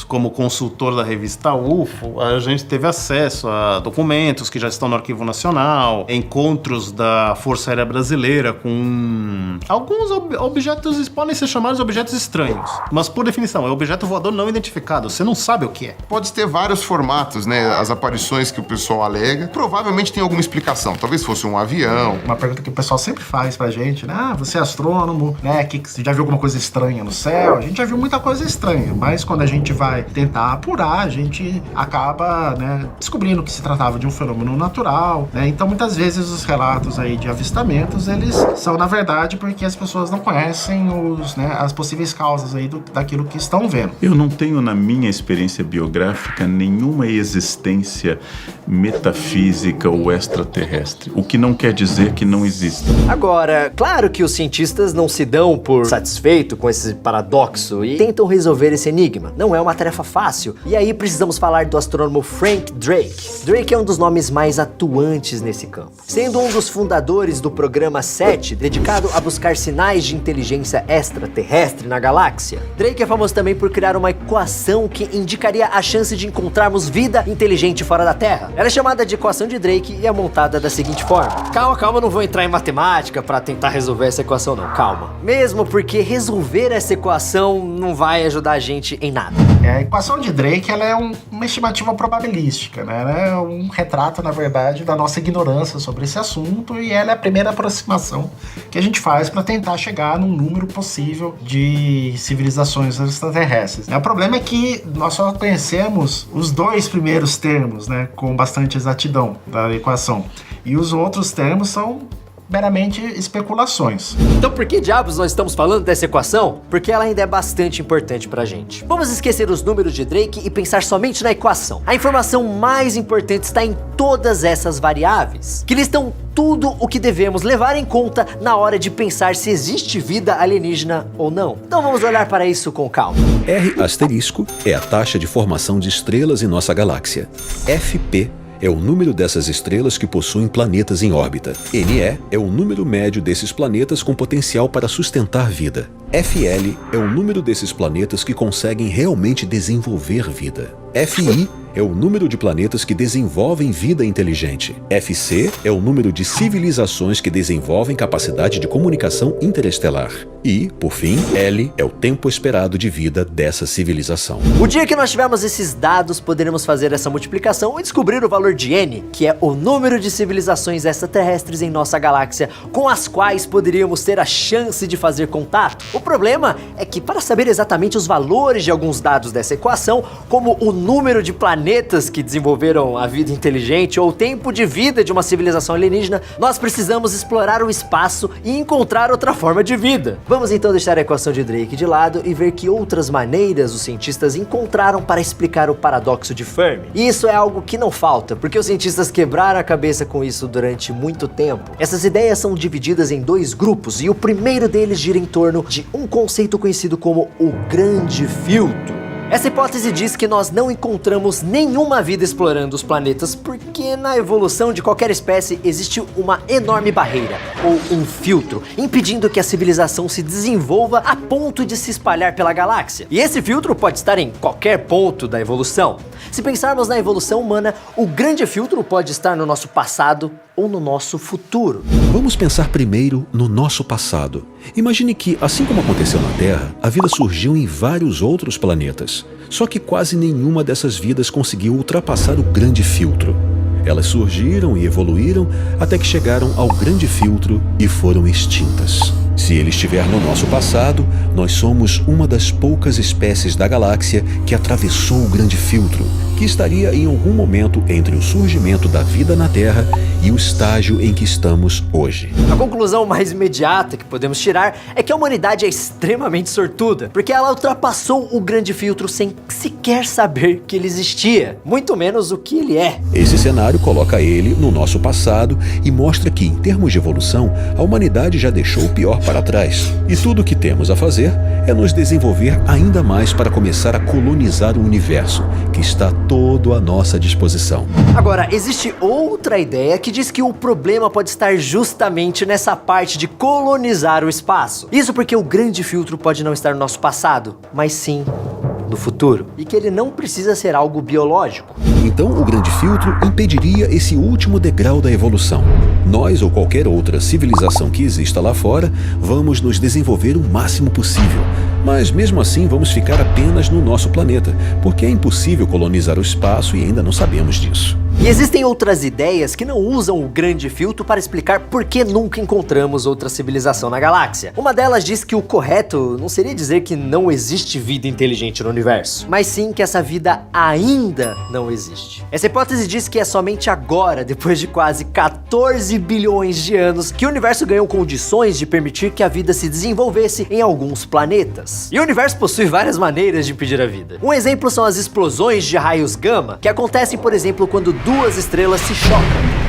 como consultor da revista UFO, a gente teve acesso a documentos que já estão no Arquivo Nacional, encontros da Força Aérea Brasileira com alguns objetos, podem ser chamados de objetos estranhos. Mas, por definição, é objeto voador não identificado. Você não sabe o que é. Pode ter vários formatos, né? As aparições que o pessoal alega, provavelmente tem alguma explicação. Talvez fosse um avião. Uma pergunta que o pessoal sempre faz pra gente, né? Ah, você é astrônomo, né? Você já viu alguma coisa estranha no céu? A gente já viu muita coisa estranha, mas quando a gente vai tentar apurar, a gente acaba, né, descobrindo que se tratava de um fenômeno natural, né? Então, muitas vezes, os relatos aí de avistamentos, eles são, na verdade, porque as pessoas não conhecem as possíveis causas aí daquilo que estão vendo. Eu não tenho, na minha experiência biográfica, nenhuma existência metafísica ou extraterrestre, o que não quer dizer que não exista. Agora, claro que os cientistas não se dão por satisfeito com esse paradoxo e tentam resolver esse enigma. Não é uma tarefa fácil. E aí precisamos falar do astrônomo Frank Drake. Drake é um dos nomes mais atuantes nesse campo, sendo um dos fundadores do programa SETI, dedicado a buscar sinais de inteligência extraterrestre na galáxia. Drake é famoso também por criar uma equação que indicaria a chance de encontrarmos vida inteligente fora da Terra. Ela é chamada de equação de Drake e é montada da seguinte forma. Calma, não vou entrar em matemática para tentar resolver essa equação não, calma. Mesmo porque resolver essa equação não vai ajudar a gente em nada. A equação de Drake, ela é uma estimativa probabilística, né? Ela é um retrato, na verdade, da nossa ignorância sobre esse assunto e ela é a primeira aproximação que a gente faz para tentar chegar num número possível de civilizações extraterrestres. O problema é que nós só conhecemos os dois primeiros termos, né, com bastante exatidão da equação. E os outros termos são meramente especulações. Então por que diabos nós estamos falando dessa equação? Porque ela ainda é bastante importante pra gente. Vamos esquecer os números de Drake e pensar somente na equação. A informação mais importante está em todas essas variáveis, que listam tudo o que devemos levar em conta na hora de pensar se existe vida alienígena ou não. Então vamos olhar para isso com calma. R asterisco é a taxa de formação de estrelas em nossa galáxia. FP é o número dessas estrelas que possuem planetas em órbita. NE é o número médio desses planetas com potencial para sustentar vida. FL é o número desses planetas que conseguem realmente desenvolver vida. FI é o número de planetas que desenvolvem vida inteligente. FC é o número de civilizações que desenvolvem capacidade de comunicação interestelar. E, por fim, L é o tempo esperado de vida dessa civilização. O dia que nós tivermos esses dados, poderemos fazer essa multiplicação e descobrir o valor de N, que é o número de civilizações extraterrestres em nossa galáxia, com as quais poderíamos ter a chance de fazer contato. O problema é que, para saber exatamente os valores de alguns dados dessa equação, como o número de planetas que desenvolveram a vida inteligente ou o tempo de vida de uma civilização alienígena, nós precisamos explorar o espaço e encontrar outra forma de vida. Vamos então deixar a equação de Drake de lado e ver que outras maneiras os cientistas encontraram para explicar o paradoxo de Fermi. E isso é algo que não falta, porque os cientistas quebraram a cabeça com isso durante muito tempo. Essas ideias são divididas em dois grupos e o primeiro deles gira em torno de um conceito conhecido como o grande filtro. Essa hipótese diz que nós não encontramos nenhuma vida explorando os planetas porque na evolução de qualquer espécie existe uma enorme barreira, ou um filtro, impedindo que a civilização se desenvolva a ponto de se espalhar pela galáxia. E esse filtro pode estar em qualquer ponto da evolução. Se pensarmos na evolução humana, o grande filtro pode estar no nosso passado ou no nosso futuro. Vamos pensar primeiro no nosso passado. Imagine que, assim como aconteceu na Terra, a vida surgiu em vários outros planetas. Só que quase nenhuma dessas vidas conseguiu ultrapassar o grande filtro. Elas surgiram e evoluíram até que chegaram ao grande filtro e foram extintas. Se ele estiver no nosso passado, nós somos uma das poucas espécies da galáxia que atravessou o grande filtro, que estaria em algum momento entre o surgimento da vida na Terra e o estágio em que estamos hoje. A conclusão mais imediata que podemos tirar é que a humanidade é extremamente sortuda, porque ela ultrapassou o grande filtro sem sequer saber que ele existia, muito menos o que ele é. Esse cenário coloca ele no nosso passado e mostra que, em termos de evolução, a humanidade já deixou o pior para trás. E tudo o que temos a fazer é nos desenvolver ainda mais para começar a colonizar o universo, que está todo à nossa disposição. Agora, existe outra ideia que diz que o problema pode estar justamente nessa parte de colonizar o espaço. Isso porque o grande filtro pode não estar no nosso passado, mas sim no futuro. E que ele não precisa ser algo biológico. Então, o grande filtro impediria esse último degrau da evolução. Nós ou qualquer outra civilização que exista lá fora, vamos nos desenvolver o máximo possível. Mas mesmo assim vamos ficar apenas no nosso planeta, porque é impossível colonizar o espaço e ainda não sabemos disso. E existem outras ideias que não usam o grande filtro para explicar por que nunca encontramos outra civilização na galáxia. Uma delas diz que o correto não seria dizer que não existe vida inteligente no universo, mas sim que essa vida ainda não existe. Essa hipótese diz que é somente agora, depois de quase 14 bilhões de anos, que o universo ganhou condições de permitir que a vida se desenvolvesse em alguns planetas. E o universo possui várias maneiras de impedir a vida. Um exemplo são as explosões de raios gama, que acontecem, por exemplo, quando duas estrelas se chocam.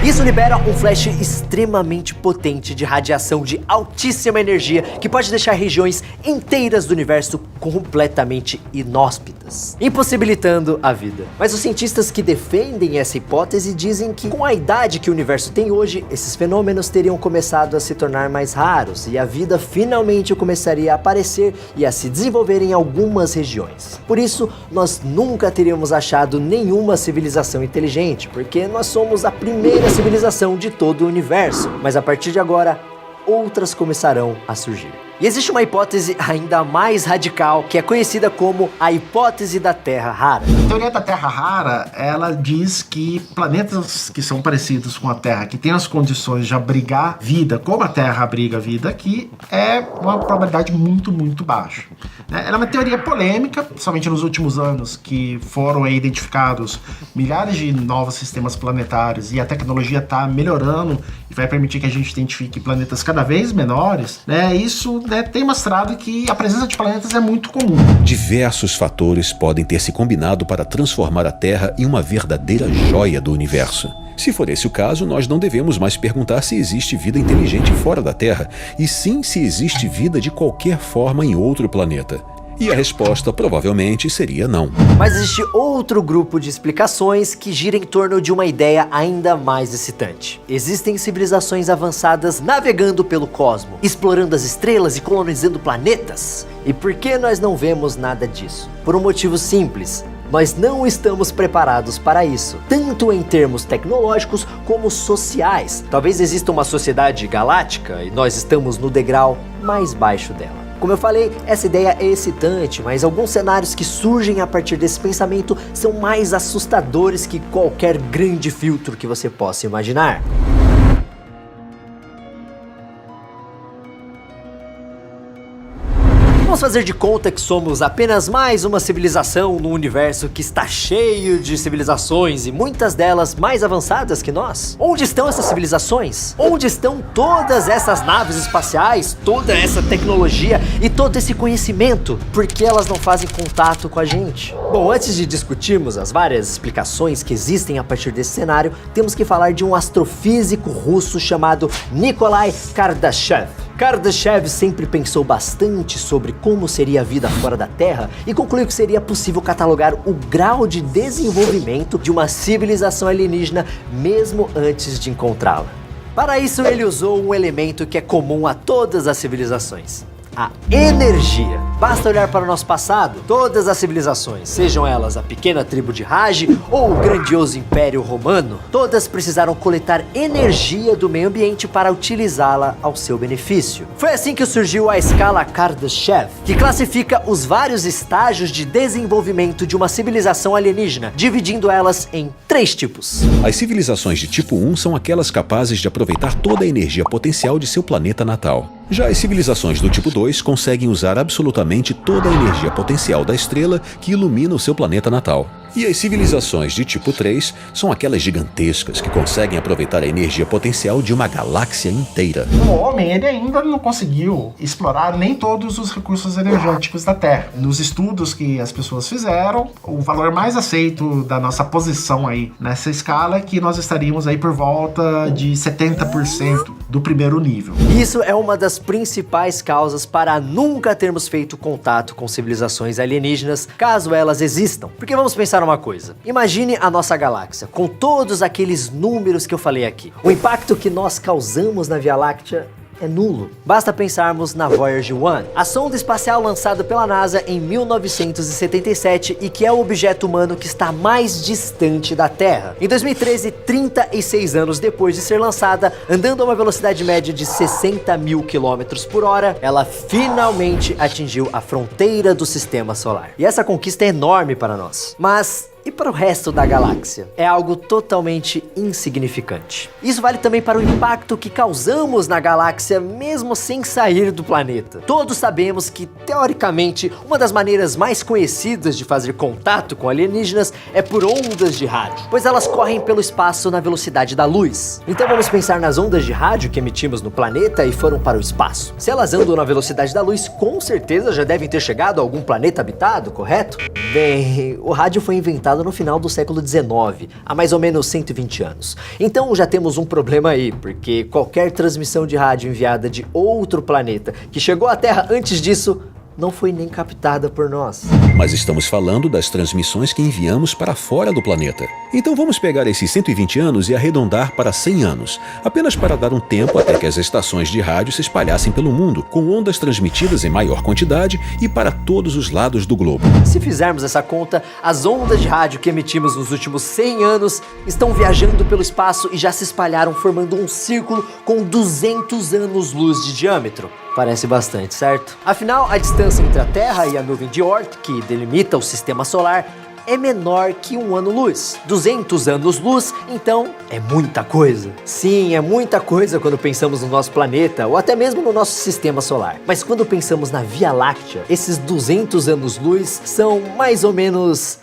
Isso libera um flash extremamente potente de radiação de altíssima energia que pode deixar regiões inteiras do universo completamente inóspitas, impossibilitando a vida. Mas os cientistas que defendem essa hipótese dizem que com a idade que o universo tem hoje, esses fenômenos teriam começado a se tornar mais raros e a vida finalmente começaria a aparecer e a se desenvolver em algumas regiões. Por isso, nós nunca teríamos achado nenhuma civilização inteligente, porque nós somos a primeira civilização de todo o universo, mas a partir de agora, outras começarão a surgir. E existe uma hipótese ainda mais radical, que é conhecida como a hipótese da Terra rara. A teoria da Terra rara, ela diz que planetas que são parecidos com a Terra, que têm as condições de abrigar vida, como a Terra abriga vida aqui, é uma probabilidade muito, muito baixa. Ela é uma teoria polêmica, principalmente nos últimos anos, que foram aí identificados milhares de novos sistemas planetários e a tecnologia está melhorando e vai permitir que a gente identifique planetas cada vez menores, isso tem mostrado que a presença de planetas é muito comum. Diversos fatores podem ter se combinado para transformar a Terra em uma verdadeira joia do universo. Se for esse o caso, nós não devemos mais perguntar se existe vida inteligente fora da Terra, e sim se existe vida de qualquer forma em outro planeta. E a resposta provavelmente seria não. Mas existe outro grupo de explicações que gira em torno de uma ideia ainda mais excitante. Existem civilizações avançadas navegando pelo cosmos, explorando as estrelas e colonizando planetas. E por que nós não vemos nada disso? Por um motivo simples. Nós não estamos preparados para isso, tanto em termos tecnológicos como sociais. Talvez exista uma sociedade galáctica e nós estamos no degrau mais baixo dela. Como eu falei, essa ideia é excitante, mas alguns cenários que surgem a partir desse pensamento são mais assustadores que qualquer grande filtro que você possa imaginar. Vamos fazer de conta que somos apenas mais uma civilização no universo que está cheio de civilizações e muitas delas mais avançadas que nós? Onde estão essas civilizações? Onde estão todas essas naves espaciais, toda essa tecnologia e todo esse conhecimento? Por que elas não fazem contato com a gente? Bom, antes de discutirmos as várias explicações que existem a partir desse cenário, temos que falar de um astrofísico russo chamado Nikolai Kardashev. Kardashev sempre pensou bastante sobre como seria a vida fora da Terra e concluiu que seria possível catalogar o grau de desenvolvimento de uma civilização alienígena mesmo antes de encontrá-la. Para isso, ele usou um elemento que é comum a todas as civilizações: a energia. Basta olhar para o nosso passado. Todas as civilizações, sejam elas a pequena tribo de Raj ou o grandioso Império Romano, todas precisaram coletar energia do meio ambiente para utilizá-la ao seu benefício. Foi assim que surgiu a escala Kardashev, que classifica os vários estágios de desenvolvimento de uma civilização alienígena, dividindo elas em 3 tipos. As civilizações de tipo 1 são aquelas capazes de aproveitar toda a energia potencial de seu planeta natal. Já as civilizações do tipo 2 conseguem usar absolutamente toda a energia potencial da estrela que ilumina o seu planeta natal. E as civilizações de tipo 3 são aquelas gigantescas que conseguem aproveitar a energia potencial de uma galáxia inteira. O homem, ele ainda não conseguiu explorar nem todos os recursos energéticos da Terra. Nos estudos que as pessoas fizeram, o valor mais aceito da nossa posição aí nessa escala é que nós estaríamos aí por volta de 70% do primeiro nível. Isso é uma das principais causas para nunca termos feito contato com civilizações alienígenas, caso elas existam. Porque vamos pensar uma coisa. Imagine a nossa galáxia, com todos aqueles números que eu falei aqui. O impacto que nós causamos na Via Láctea é nulo. Basta pensarmos na Voyager 1, a sonda espacial lançada pela NASA em 1977 e que é o objeto humano que está mais distante da Terra. Em 2013, 36 anos depois de ser lançada, andando a uma velocidade média de 60 mil km por hora, ela finalmente atingiu a fronteira do sistema solar. E essa conquista é enorme para nós. Mas e para o resto da galáxia? É algo totalmente insignificante. Isso vale também para o impacto que causamos na galáxia mesmo sem sair do planeta. Todos sabemos que, teoricamente, uma das maneiras mais conhecidas de fazer contato com alienígenas é por ondas de rádio, pois elas correm pelo espaço na velocidade da luz. Então vamos pensar nas ondas de rádio que emitimos no planeta e foram para o espaço. Se elas andam na velocidade da luz, com certeza já devem ter chegado a algum planeta habitado, correto? Bem, o rádio foi inventado no final do século XIX, há mais ou menos 120 anos. Então já temos um problema aí, porque qualquer transmissão de rádio enviada de outro planeta que chegou à Terra antes disso não foi nem captada por nós. Mas estamos falando das transmissões que enviamos para fora do planeta. Então vamos pegar esses 120 anos e arredondar para 100 anos, apenas para dar um tempo até que as estações de rádio se espalhassem pelo mundo, com ondas transmitidas em maior quantidade e para todos os lados do globo. Se fizermos essa conta, as ondas de rádio que emitimos nos últimos 100 anos estão viajando pelo espaço e já se espalharam formando um círculo com 200 anos-luz de diâmetro. Parece bastante, certo? Afinal, a distância entre a Terra e a nuvem de Oort, que delimita o sistema solar, é menor que 1 ano-luz. 200 anos-luz, então, é muita coisa. Sim, é muita coisa quando pensamos no nosso planeta, ou até mesmo no nosso sistema solar. Mas quando pensamos na Via Láctea, esses 200 anos-luz são mais ou menos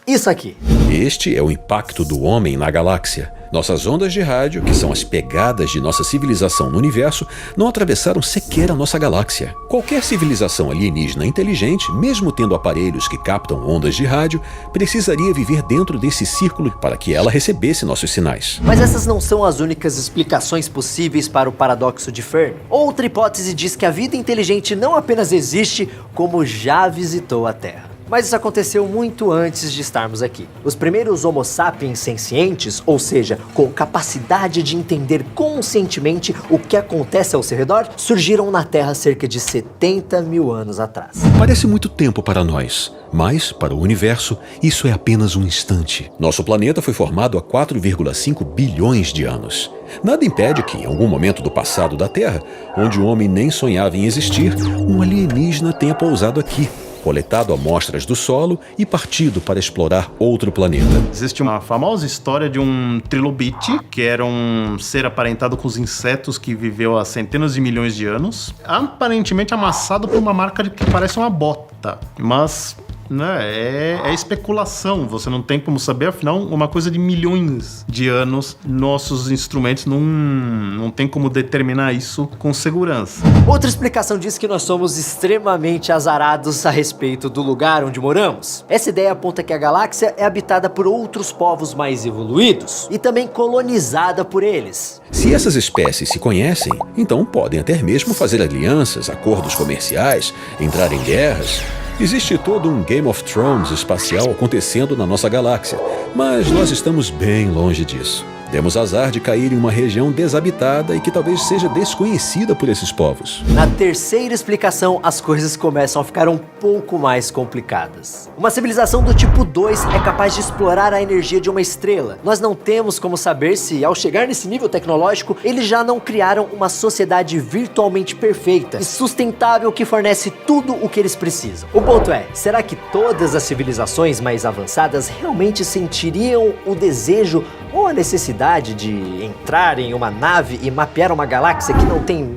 isso aqui. Este é o impacto do homem na galáxia. Nossas ondas de rádio, que são as pegadas de nossa civilização no universo, não atravessaram sequer a nossa galáxia. Qualquer civilização alienígena inteligente, mesmo tendo aparelhos que captam ondas de rádio, precisaria viver dentro desse círculo para que ela recebesse nossos sinais. Mas essas não são as únicas explicações possíveis para o paradoxo de Fermi. Outra hipótese diz que a vida inteligente não apenas existe, como já visitou a Terra. Mas isso aconteceu muito antes de estarmos aqui. Os primeiros Homo sapiens sencientes, ou seja, com capacidade de entender conscientemente o que acontece ao seu redor, surgiram na Terra cerca de 70 mil anos atrás. Parece muito tempo para nós, mas, para o universo, isso é apenas um instante. Nosso planeta foi formado há 4,5 bilhões de anos. Nada impede que, em algum momento do passado da Terra, onde o homem nem sonhava em existir, um alienígena tenha pousado aqui. coletado amostras do solo e partido para explorar outro planeta. Existe uma famosa história de um trilobite, que era um ser aparentado com os insetos que viveu há centenas de milhões de anos, aparentemente amassado por uma marca que parece uma bota, mas... É especulação, você não tem como saber, afinal, uma coisa de milhões de anos, nossos instrumentos não tem como determinar isso com segurança. Outra explicação diz que nós somos extremamente azarados a respeito do lugar onde moramos. Essa ideia aponta que a galáxia é habitada por outros povos mais evoluídos e também colonizada por eles. Se essas espécies se conhecem, então podem até mesmo fazer alianças, acordos comerciais, entrar em guerras. Existe todo um Game of Thrones espacial acontecendo na nossa galáxia, mas nós estamos bem longe disso. Demos azar de cair em uma região desabitada e que talvez seja desconhecida por esses povos. Na terceira explicação, as coisas começam a ficar um pouco mais complicadas. Uma civilização do tipo 2 é capaz de explorar a energia de uma estrela. Nós não temos como saber se, ao chegar nesse nível tecnológico, eles já não criaram uma sociedade virtualmente perfeita e sustentável que fornece tudo o que eles precisam. O ponto é, será que todas as civilizações mais avançadas realmente sentiriam o desejo ou a necessidade de entrar em uma nave e mapear uma galáxia que não tem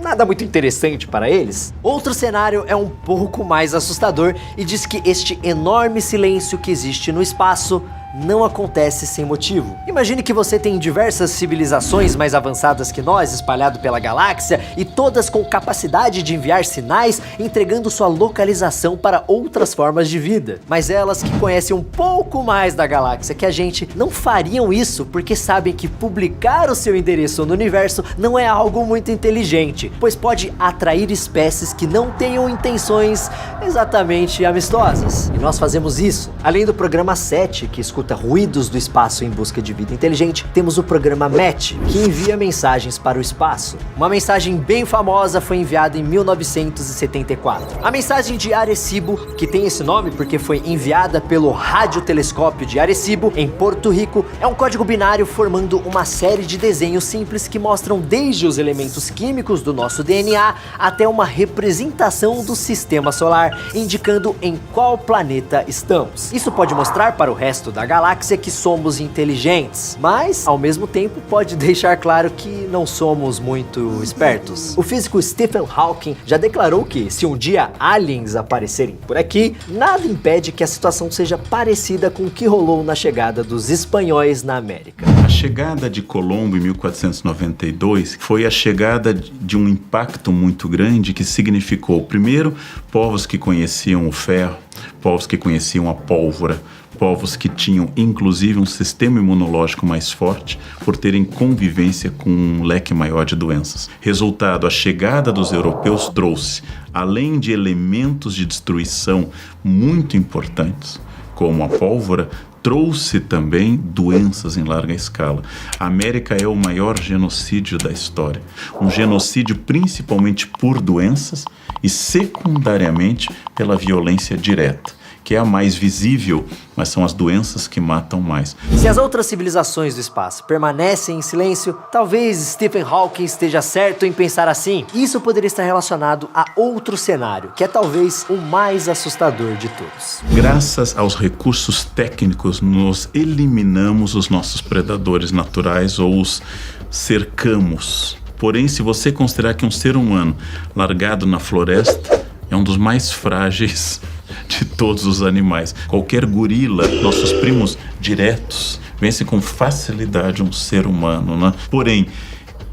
nada muito interessante para eles? Outro cenário é um pouco mais assustador e diz que este enorme silêncio que existe no espaço não acontece sem motivo. Imagine que você tem diversas civilizações mais avançadas que nós, espalhado pela galáxia, e todas com capacidade de enviar sinais, entregando sua localização para outras formas de vida. Mas elas que conhecem um pouco mais da galáxia que a gente, não fariam isso porque sabem que publicar o seu endereço no universo não é algo muito inteligente, pois pode atrair espécies que não tenham intenções exatamente amistosas. E nós fazemos isso. Além do programa 7, que escuta ruídos do espaço em busca de vida inteligente, temos o programa MET, que envia mensagens para o espaço. Uma mensagem bem famosa foi enviada em 1974. A mensagem de Arecibo, que tem esse nome porque foi enviada pelo radiotelescópio de Arecibo, em Porto Rico, é um código binário formando uma série de desenhos simples que mostram desde os elementos químicos do nosso DNA até uma representação do sistema solar, indicando em qual planeta estamos. Isso pode mostrar para o resto da galáxia que somos inteligentes, mas ao mesmo tempo pode deixar claro que não somos muito espertos. O físico Stephen Hawking já declarou que se um dia aliens aparecerem por aqui, nada impede que a situação seja parecida com o que rolou na chegada dos espanhóis na América. A chegada de Colombo em 1492 foi a chegada de um impacto muito grande que significou, primeiro, povos que conheciam o ferro, povos que conheciam a pólvora, povos que tinham inclusive um sistema imunológico mais forte por terem convivência com um leque maior de doenças. Resultado, a chegada dos europeus trouxe, além de elementos de destruição muito importantes, como a pólvora, trouxe também doenças em larga escala. A América é o maior genocídio da história. Um genocídio principalmente por doenças e secundariamente pela violência direta, que é a mais visível, mas são as doenças que matam mais. Se as outras civilizações do espaço permanecem em silêncio, talvez Stephen Hawking esteja certo em pensar assim. Isso poderia estar relacionado a outro cenário, que é talvez o mais assustador de todos. Graças aos recursos técnicos, nós eliminamos os nossos predadores naturais ou os cercamos. Porém, se você considerar que um ser humano largado na floresta é um dos mais frágeis de todos os animais. Qualquer gorila, nossos primos diretos, vence com facilidade um ser humano, né? Porém,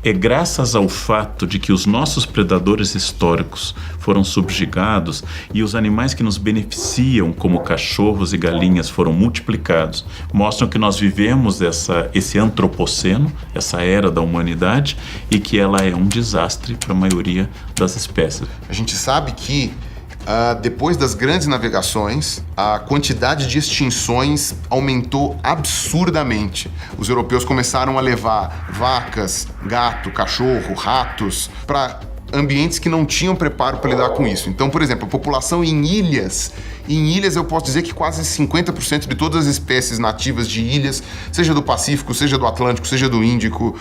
é graças ao fato de que os nossos predadores históricos foram subjugados e os animais que nos beneficiam, como cachorros e galinhas, foram multiplicados, mostram que nós vivemos esse antropoceno, essa era da humanidade, e que ela é um desastre para a maioria das espécies. A gente sabe que depois das grandes navegações, a quantidade de extinções aumentou absurdamente. Os europeus começaram a levar vacas, gato, cachorro, ratos para ambientes que não tinham preparo para lidar com isso. Então, por exemplo, a população em ilhas eu posso dizer que quase 50% de todas as espécies nativas de ilhas, seja do Pacífico, seja do Atlântico, seja do Índico,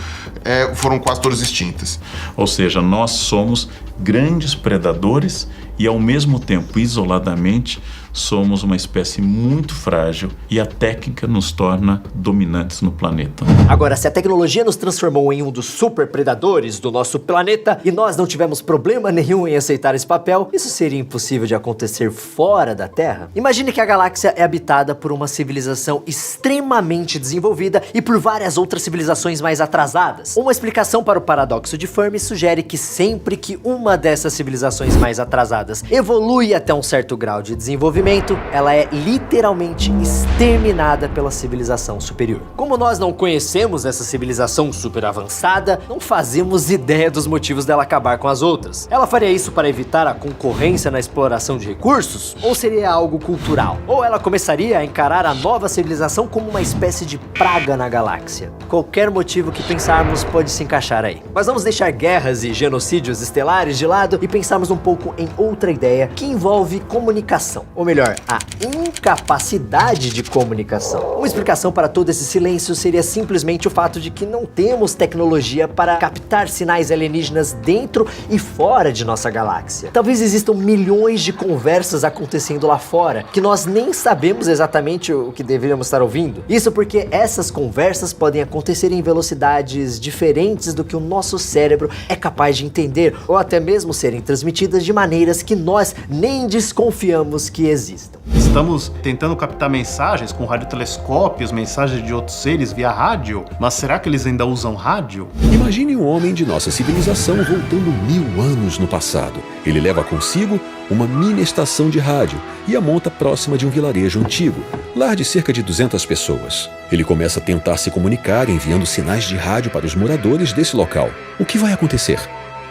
foram quase todas extintas. Ou seja, nós somos grandes predadores e ao mesmo tempo, isoladamente, somos uma espécie muito frágil e a técnica nos torna dominantes no planeta. Agora, se a tecnologia nos transformou em um dos super predadores do nosso planeta e nós não tivemos problema nenhum em aceitar esse papel, isso seria impossível de acontecer fora da Terra? Imagine que a galáxia é habitada por uma civilização extremamente desenvolvida e por várias outras civilizações mais atrasadas. Uma explicação para o paradoxo de Fermi sugere que sempre que uma dessas civilizações mais atrasadas evolui até um certo grau de desenvolvimento, ela é literalmente exterminada pela civilização superior. Como nós não conhecemos essa civilização super avançada, não fazemos ideia dos motivos dela acabar com as outras. Ela faria isso para evitar a concorrência na exploração de recursos? Ou seria algo cultural? Ou ela começaria a encarar a nova civilização como uma espécie de praga na galáxia? Qualquer motivo que pensarmos pode se encaixar aí. Mas vamos deixar guerras e genocídios estelares de lado e pensarmos um pouco em outra ideia que envolve comunicação. Ou melhor, a incapacidade de comunicação. Uma explicação para todo esse silêncio seria simplesmente o fato de que não temos tecnologia para captar sinais alienígenas dentro e fora de nossa galáxia. Talvez existam milhões de conversas acontecendo lá fora, que nós nem sabemos exatamente o que deveríamos estar ouvindo. Isso porque essas conversas podem acontecer em velocidades diferentes do que o nosso cérebro é capaz de entender, ou até mesmo serem transmitidas de maneiras que nós nem desconfiamos que existam. Estamos tentando captar mensagens com radiotelescópios, mensagens de outros seres via rádio, mas será que eles ainda usam rádio? Imagine um homem de nossa civilização voltando 1000 anos no passado. Ele leva consigo uma mini estação de rádio e a monta próxima de um vilarejo antigo, lar de cerca de 200 pessoas. Ele começa a tentar se comunicar enviando sinais de rádio para os moradores desse local. O que vai acontecer?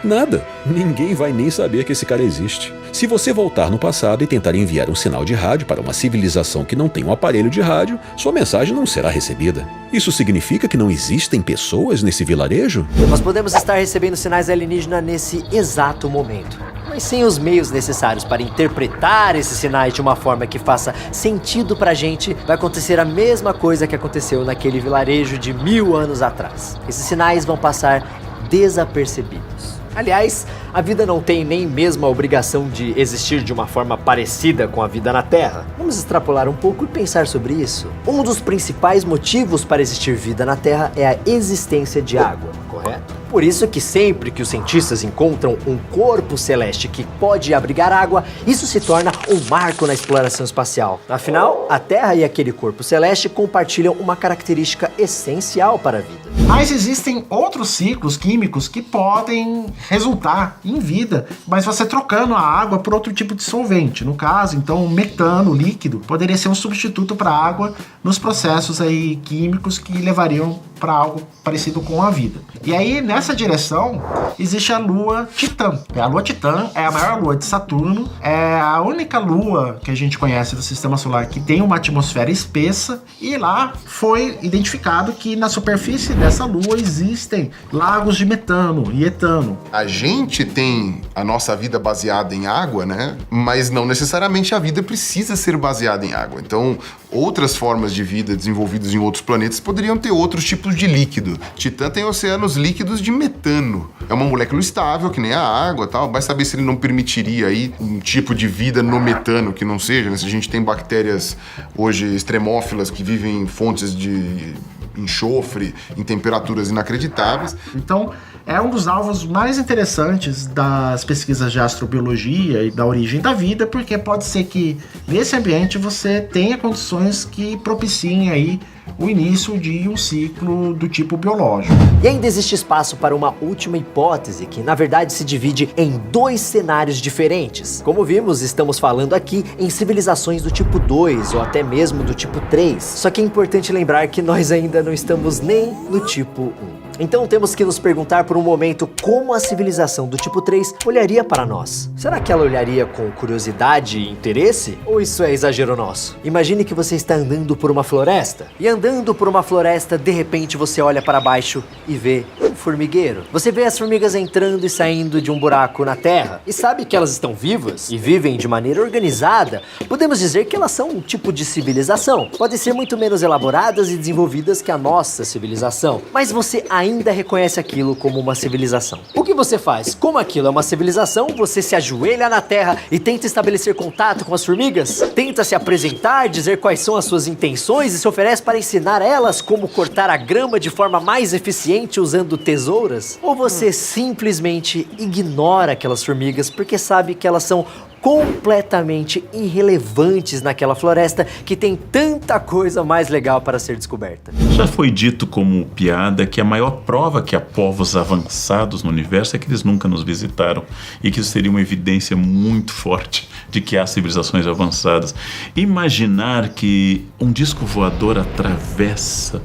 Nada. Ninguém vai nem saber que esse cara existe. Se você voltar no passado e tentar enviar um sinal de rádio para uma civilização que não tem um aparelho de rádio, sua mensagem não será recebida. Isso significa que não existem pessoas nesse vilarejo? Nós podemos estar recebendo sinais alienígenas nesse exato momento, mas sem os meios necessários para interpretar esses sinais de uma forma que faça sentido pra gente, vai acontecer a mesma coisa que aconteceu naquele vilarejo de 1000 anos atrás. Esses sinais vão passar desapercebidos. Aliás, a vida não tem nem mesmo a obrigação de existir de uma forma parecida com a vida na Terra. Vamos extrapolar um pouco e pensar sobre isso. Um dos principais motivos para existir vida na Terra é a existência de água, correto? Por isso que sempre que os cientistas encontram um corpo celeste que pode abrigar água, isso se torna um marco na exploração espacial. Afinal, a Terra e aquele corpo celeste compartilham uma característica essencial para a vida. Mas existem outros ciclos químicos que podem resultar em vida, mas você trocando a água por outro tipo de solvente. No caso, então, o metano líquido poderia ser um substituto para a água nos processos aí químicos que levariam para algo parecido com a vida. E aí, nessa direção, existe a lua Titã. A lua Titã é a maior lua de Saturno, é a única lua que a gente conhece do sistema solar que tem uma atmosfera espessa, e lá foi identificado que na superfície dessa lua existem lagos de metano e etano. A gente tem a nossa vida baseada em água, né? Mas não necessariamente a vida precisa ser baseada em água. Então, outras formas de vida desenvolvidas em outros planetas poderiam ter outros tipos de líquido. Titã tem oceanos líquidos de metano. É uma molécula estável, que nem a água, tal. Vai saber se ele não permitiria aí um tipo de vida no metano que não seja, né? Se a gente tem bactérias hoje extremófilas que vivem em fontes de enxofre em temperaturas inacreditáveis. Então, é um dos alvos mais interessantes das pesquisas de astrobiologia e da origem da vida, porque pode ser que nesse ambiente você tenha condições que propiciem aí o início de um ciclo do tipo biológico. E ainda existe espaço para uma última hipótese, que na verdade se divide em dois cenários diferentes. Como vimos, estamos falando aqui em civilizações do tipo 2 ou até mesmo do tipo 3. Só que é importante lembrar que nós ainda não estamos nem no tipo 1. Então temos que nos perguntar por um momento como a civilização do tipo 3 olharia para nós. Será que ela olharia com curiosidade e interesse? Ou isso é exagero nosso? Imagine que você está andando por uma floresta. E andando por uma floresta, de repente você olha para baixo e vê um formigueiro. Você vê as formigas entrando e saindo de um buraco na terra. E sabe que elas estão vivas e vivem de maneira organizada. Podemos dizer que elas são um tipo de civilização. Podem ser muito menos elaboradas e desenvolvidas que a nossa civilização. Mas você ainda ainda reconhece aquilo como uma civilização. O que você faz? Como aquilo é uma civilização, você se ajoelha na Terra e tenta estabelecer contato com as formigas? Tenta se apresentar, dizer quais são as suas intenções e se oferece para ensinar elas como cortar a grama de forma mais eficiente usando tesouras? Ou você simplesmente ignora aquelas formigas porque sabe que elas são completamente irrelevantes naquela floresta que tem tanta coisa mais legal para ser descoberta? Já foi dito como piada que a maior prova que há povos avançados no universo é que eles nunca nos visitaram e que isso seria uma evidência muito forte de que há civilizações avançadas. Imaginar que um disco voador atravessa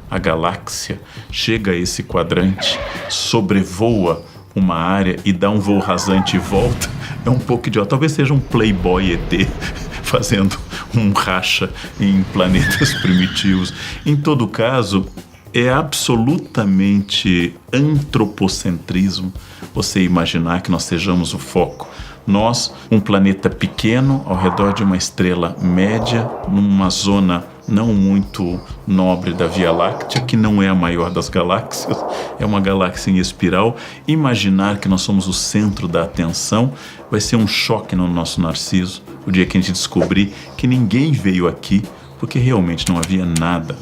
a galáxia, chega a esse quadrante, sobrevoa uma área e dá um voo rasante e volta, é um pouco idiota. Talvez seja um playboy ET fazendo um racha em planetas primitivos. Em todo caso, é absolutamente antropocentrismo você imaginar que nós sejamos o foco. Nós, um planeta pequeno ao redor de uma estrela média, numa zona não muito nobre da Via Láctea, que não é a maior das galáxias, é uma galáxia em espiral. Imaginar que nós somos o centro da atenção vai ser um choque no nosso narciso o dia que a gente descobrir que ninguém veio aqui porque realmente não havia nada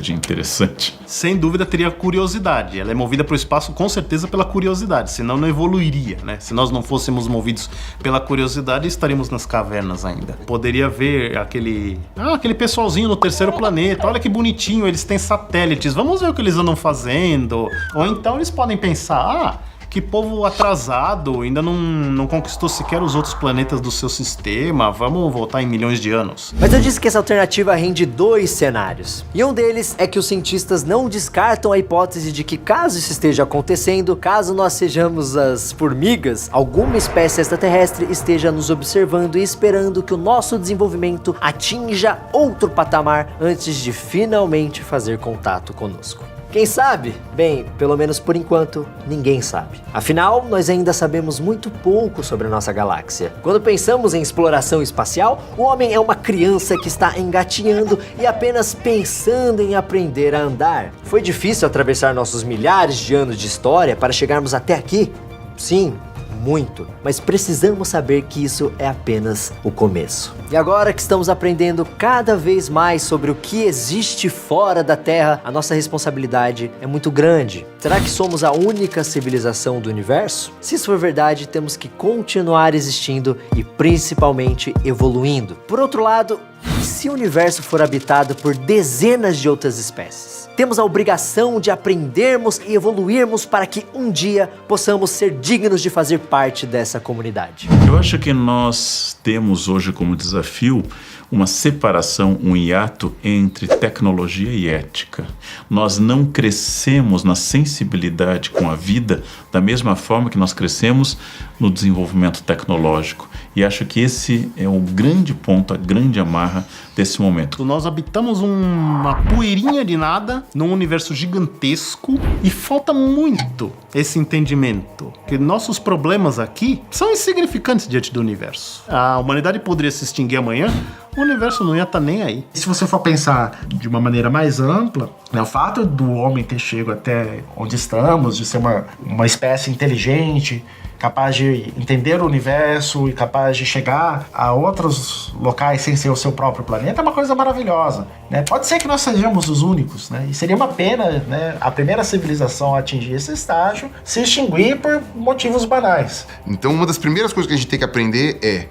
de interessante. Sem dúvida teria curiosidade. Ela é movida para o espaço com certeza pela curiosidade, senão não evoluiria, né? Se nós não fôssemos movidos pela curiosidade, estaríamos nas cavernas ainda. Poderia ver aquele pessoalzinho no terceiro planeta, olha que bonitinho, eles têm satélites, vamos ver o que eles andam fazendo. Ou então eles podem pensar, que povo atrasado, ainda não conquistou sequer os outros planetas do seu sistema, vamos voltar em milhões de anos. Mas eu disse que essa alternativa rende 2 cenários. E um deles é que os cientistas não descartam a hipótese de que, caso isso esteja acontecendo, caso nós sejamos as formigas, alguma espécie extraterrestre esteja nos observando e esperando que o nosso desenvolvimento atinja outro patamar antes de finalmente fazer contato conosco. Quem sabe? Bem, pelo menos por enquanto, ninguém sabe. Afinal, nós ainda sabemos muito pouco sobre a nossa galáxia. Quando pensamos em exploração espacial, o homem é uma criança que está engatinhando e apenas pensando em aprender a andar. Foi difícil atravessar nossos milhares de anos de história para chegarmos até aqui? Sim, muito, mas precisamos saber que isso é apenas o começo. E agora que estamos aprendendo cada vez mais sobre o que existe fora da Terra, a nossa responsabilidade é muito grande. Será que somos a única civilização do universo? Se isso for verdade, temos que continuar existindo e principalmente evoluindo. Por outro lado, e se o universo for habitado por dezenas de outras espécies? Temos a obrigação de aprendermos e evoluirmos para que um dia possamos ser dignos de fazer parte dessa comunidade. Eu acho que nós temos hoje como desafio uma separação, um hiato entre tecnologia e ética. Nós não crescemos na sensibilidade com a vida da mesma forma que nós crescemos no desenvolvimento tecnológico. E acho que esse é o grande ponto, a grande amarra desse momento. Nós habitamos uma poeirinha de nada num universo gigantesco e falta muito esse entendimento. Que nossos problemas aqui são insignificantes diante do universo. A humanidade poderia se extinguir amanhã, o universo não ia estar nem aí. Se você for pensar de uma maneira mais ampla, né, o fato do homem ter chegado até onde estamos, de ser uma espécie inteligente, capaz de entender o universo e capaz de chegar a outros locais sem ser o seu próprio planeta, é uma coisa maravilhosa, né? Pode ser que nós sejamos os únicos, né? E seria uma pena, né, a primeira civilização a atingir esse estágio se extinguir por motivos banais. Então, uma das primeiras coisas que a gente tem que aprender é: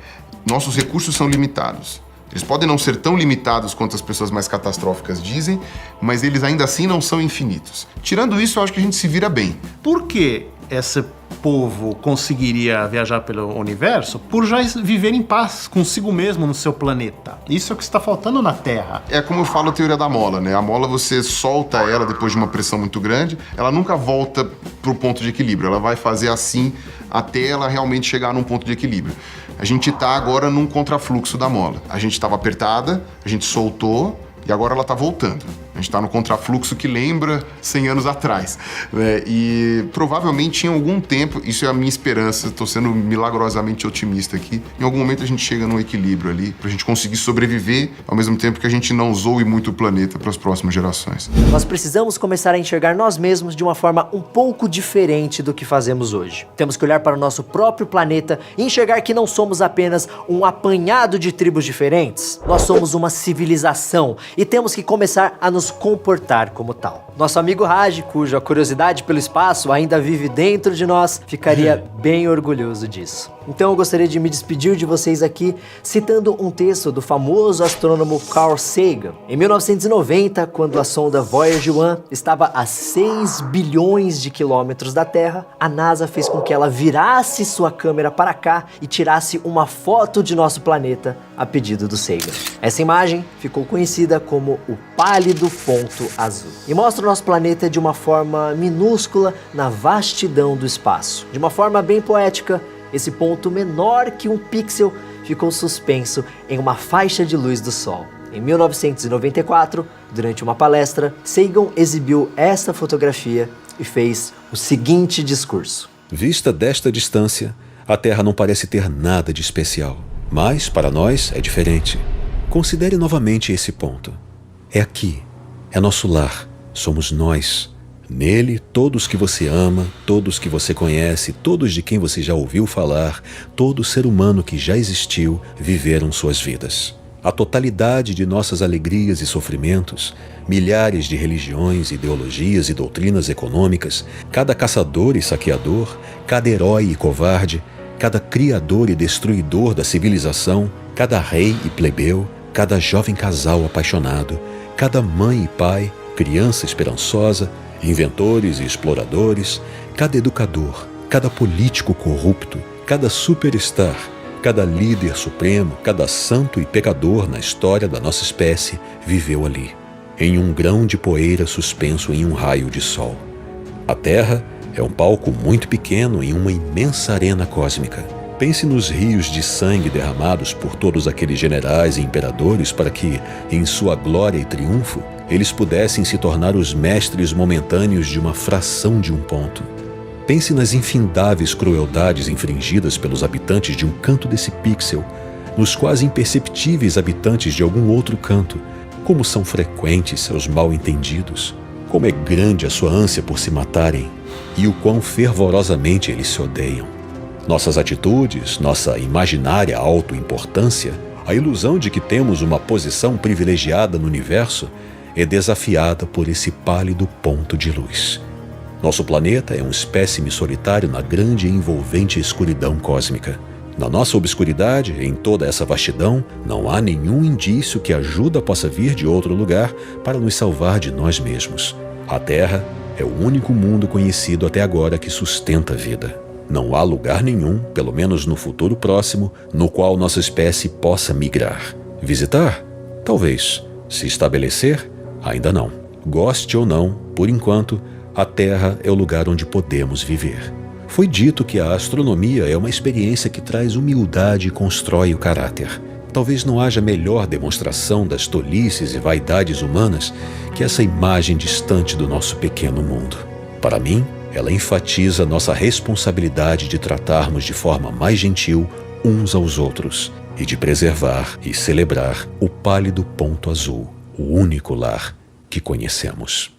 nossos recursos são limitados. Eles podem não ser tão limitados quanto as pessoas mais catastróficas dizem, mas eles ainda assim não são infinitos. Tirando isso, eu acho que a gente se vira bem. Por que esse povo conseguiria viajar pelo universo? Por já viver em paz consigo mesmo no seu planeta. Isso é o que está faltando na Terra. É como eu falo a teoria da mola, né? A mola, você solta ela depois de uma pressão muito grande, ela nunca volta pro ponto de equilíbrio. Ela vai fazer assim até ela realmente chegar num ponto de equilíbrio. A gente tá agora num contrafluxo da mola. A gente estava apertada, a gente soltou e agora ela tá voltando. A gente está no contrafluxo que lembra 100 anos atrás, né? E provavelmente em algum tempo, isso é a minha esperança, estou sendo milagrosamente otimista aqui, em algum momento a gente chega num equilíbrio ali, para a gente conseguir sobreviver, ao mesmo tempo que a gente não zoe muito o planeta para as próximas gerações. Nós precisamos começar a enxergar nós mesmos de uma forma um pouco diferente do que fazemos hoje. Temos que olhar para o nosso próprio planeta e enxergar que não somos apenas um apanhado de tribos diferentes. Nós somos uma civilização e temos que começar a nos comportar como tal. Nosso amigo Raj, cuja curiosidade pelo espaço ainda vive dentro de nós, ficaria bem orgulhoso disso. Então eu gostaria de me despedir de vocês aqui citando um texto do famoso astrônomo Carl Sagan. Em 1990, quando a sonda Voyager 1 estava a 6 bilhões de quilômetros da Terra, a NASA fez com que ela virasse sua câmera para cá e tirasse uma foto de nosso planeta a pedido do Sagan. Essa imagem ficou conhecida como o pálido ponto azul e mostra o nosso planeta de uma forma minúscula na vastidão do espaço. De uma forma bem poética, esse ponto menor que um pixel ficou suspenso em uma faixa de luz do Sol. Em 1994, durante uma palestra, Sagan exibiu esta fotografia e fez o seguinte discurso. Vista desta distância, a Terra não parece ter nada de especial. Mas, para nós, é diferente. Considere novamente esse ponto. É aqui. É nosso lar. Somos nós. Nele, todos que você ama, todos que você conhece, todos de quem você já ouviu falar, todo ser humano que já existiu, viveram suas vidas. A totalidade de nossas alegrias e sofrimentos, milhares de religiões, ideologias e doutrinas econômicas, cada caçador e saqueador, cada herói e covarde, cada criador e destruidor da civilização, cada rei e plebeu, cada jovem casal apaixonado, cada mãe e pai, criança esperançosa, inventores e exploradores, cada educador, cada político corrupto, cada superstar, cada líder supremo, cada santo e pecador na história da nossa espécie viveu ali, em um grão de poeira suspenso em um raio de sol. A Terra é um palco muito pequeno em uma imensa arena cósmica. Pense nos rios de sangue derramados por todos aqueles generais e imperadores para que, em sua glória e triunfo, eles pudessem se tornar os mestres momentâneos de uma fração de um ponto. Pense nas infindáveis crueldades infringidas pelos habitantes de um canto desse pixel, nos quase imperceptíveis habitantes de algum outro canto, como são frequentes seus mal-entendidos, como é grande a sua ânsia por se matarem e o quão fervorosamente eles se odeiam. Nossas atitudes, nossa imaginária autoimportância, a ilusão de que temos uma posição privilegiada no universo é desafiada por esse pálido ponto de luz. Nosso planeta é um espécime solitário na grande e envolvente escuridão cósmica. Na nossa obscuridade, em toda essa vastidão, não há nenhum indício que a ajuda possa vir de outro lugar para nos salvar de nós mesmos. A Terra é o único mundo conhecido até agora que sustenta a vida. Não há lugar nenhum, pelo menos no futuro próximo, no qual nossa espécie possa migrar. Visitar? Talvez. Se estabelecer? Ainda não. Goste ou não, por enquanto, a Terra é o lugar onde podemos viver. Foi dito que a astronomia é uma experiência que traz humildade e constrói o caráter. Talvez não haja melhor demonstração das tolices e vaidades humanas que essa imagem distante do nosso pequeno mundo. Para mim, ela enfatiza nossa responsabilidade de tratarmos de forma mais gentil uns aos outros e de preservar e celebrar o pálido ponto azul, o único lar que conhecemos.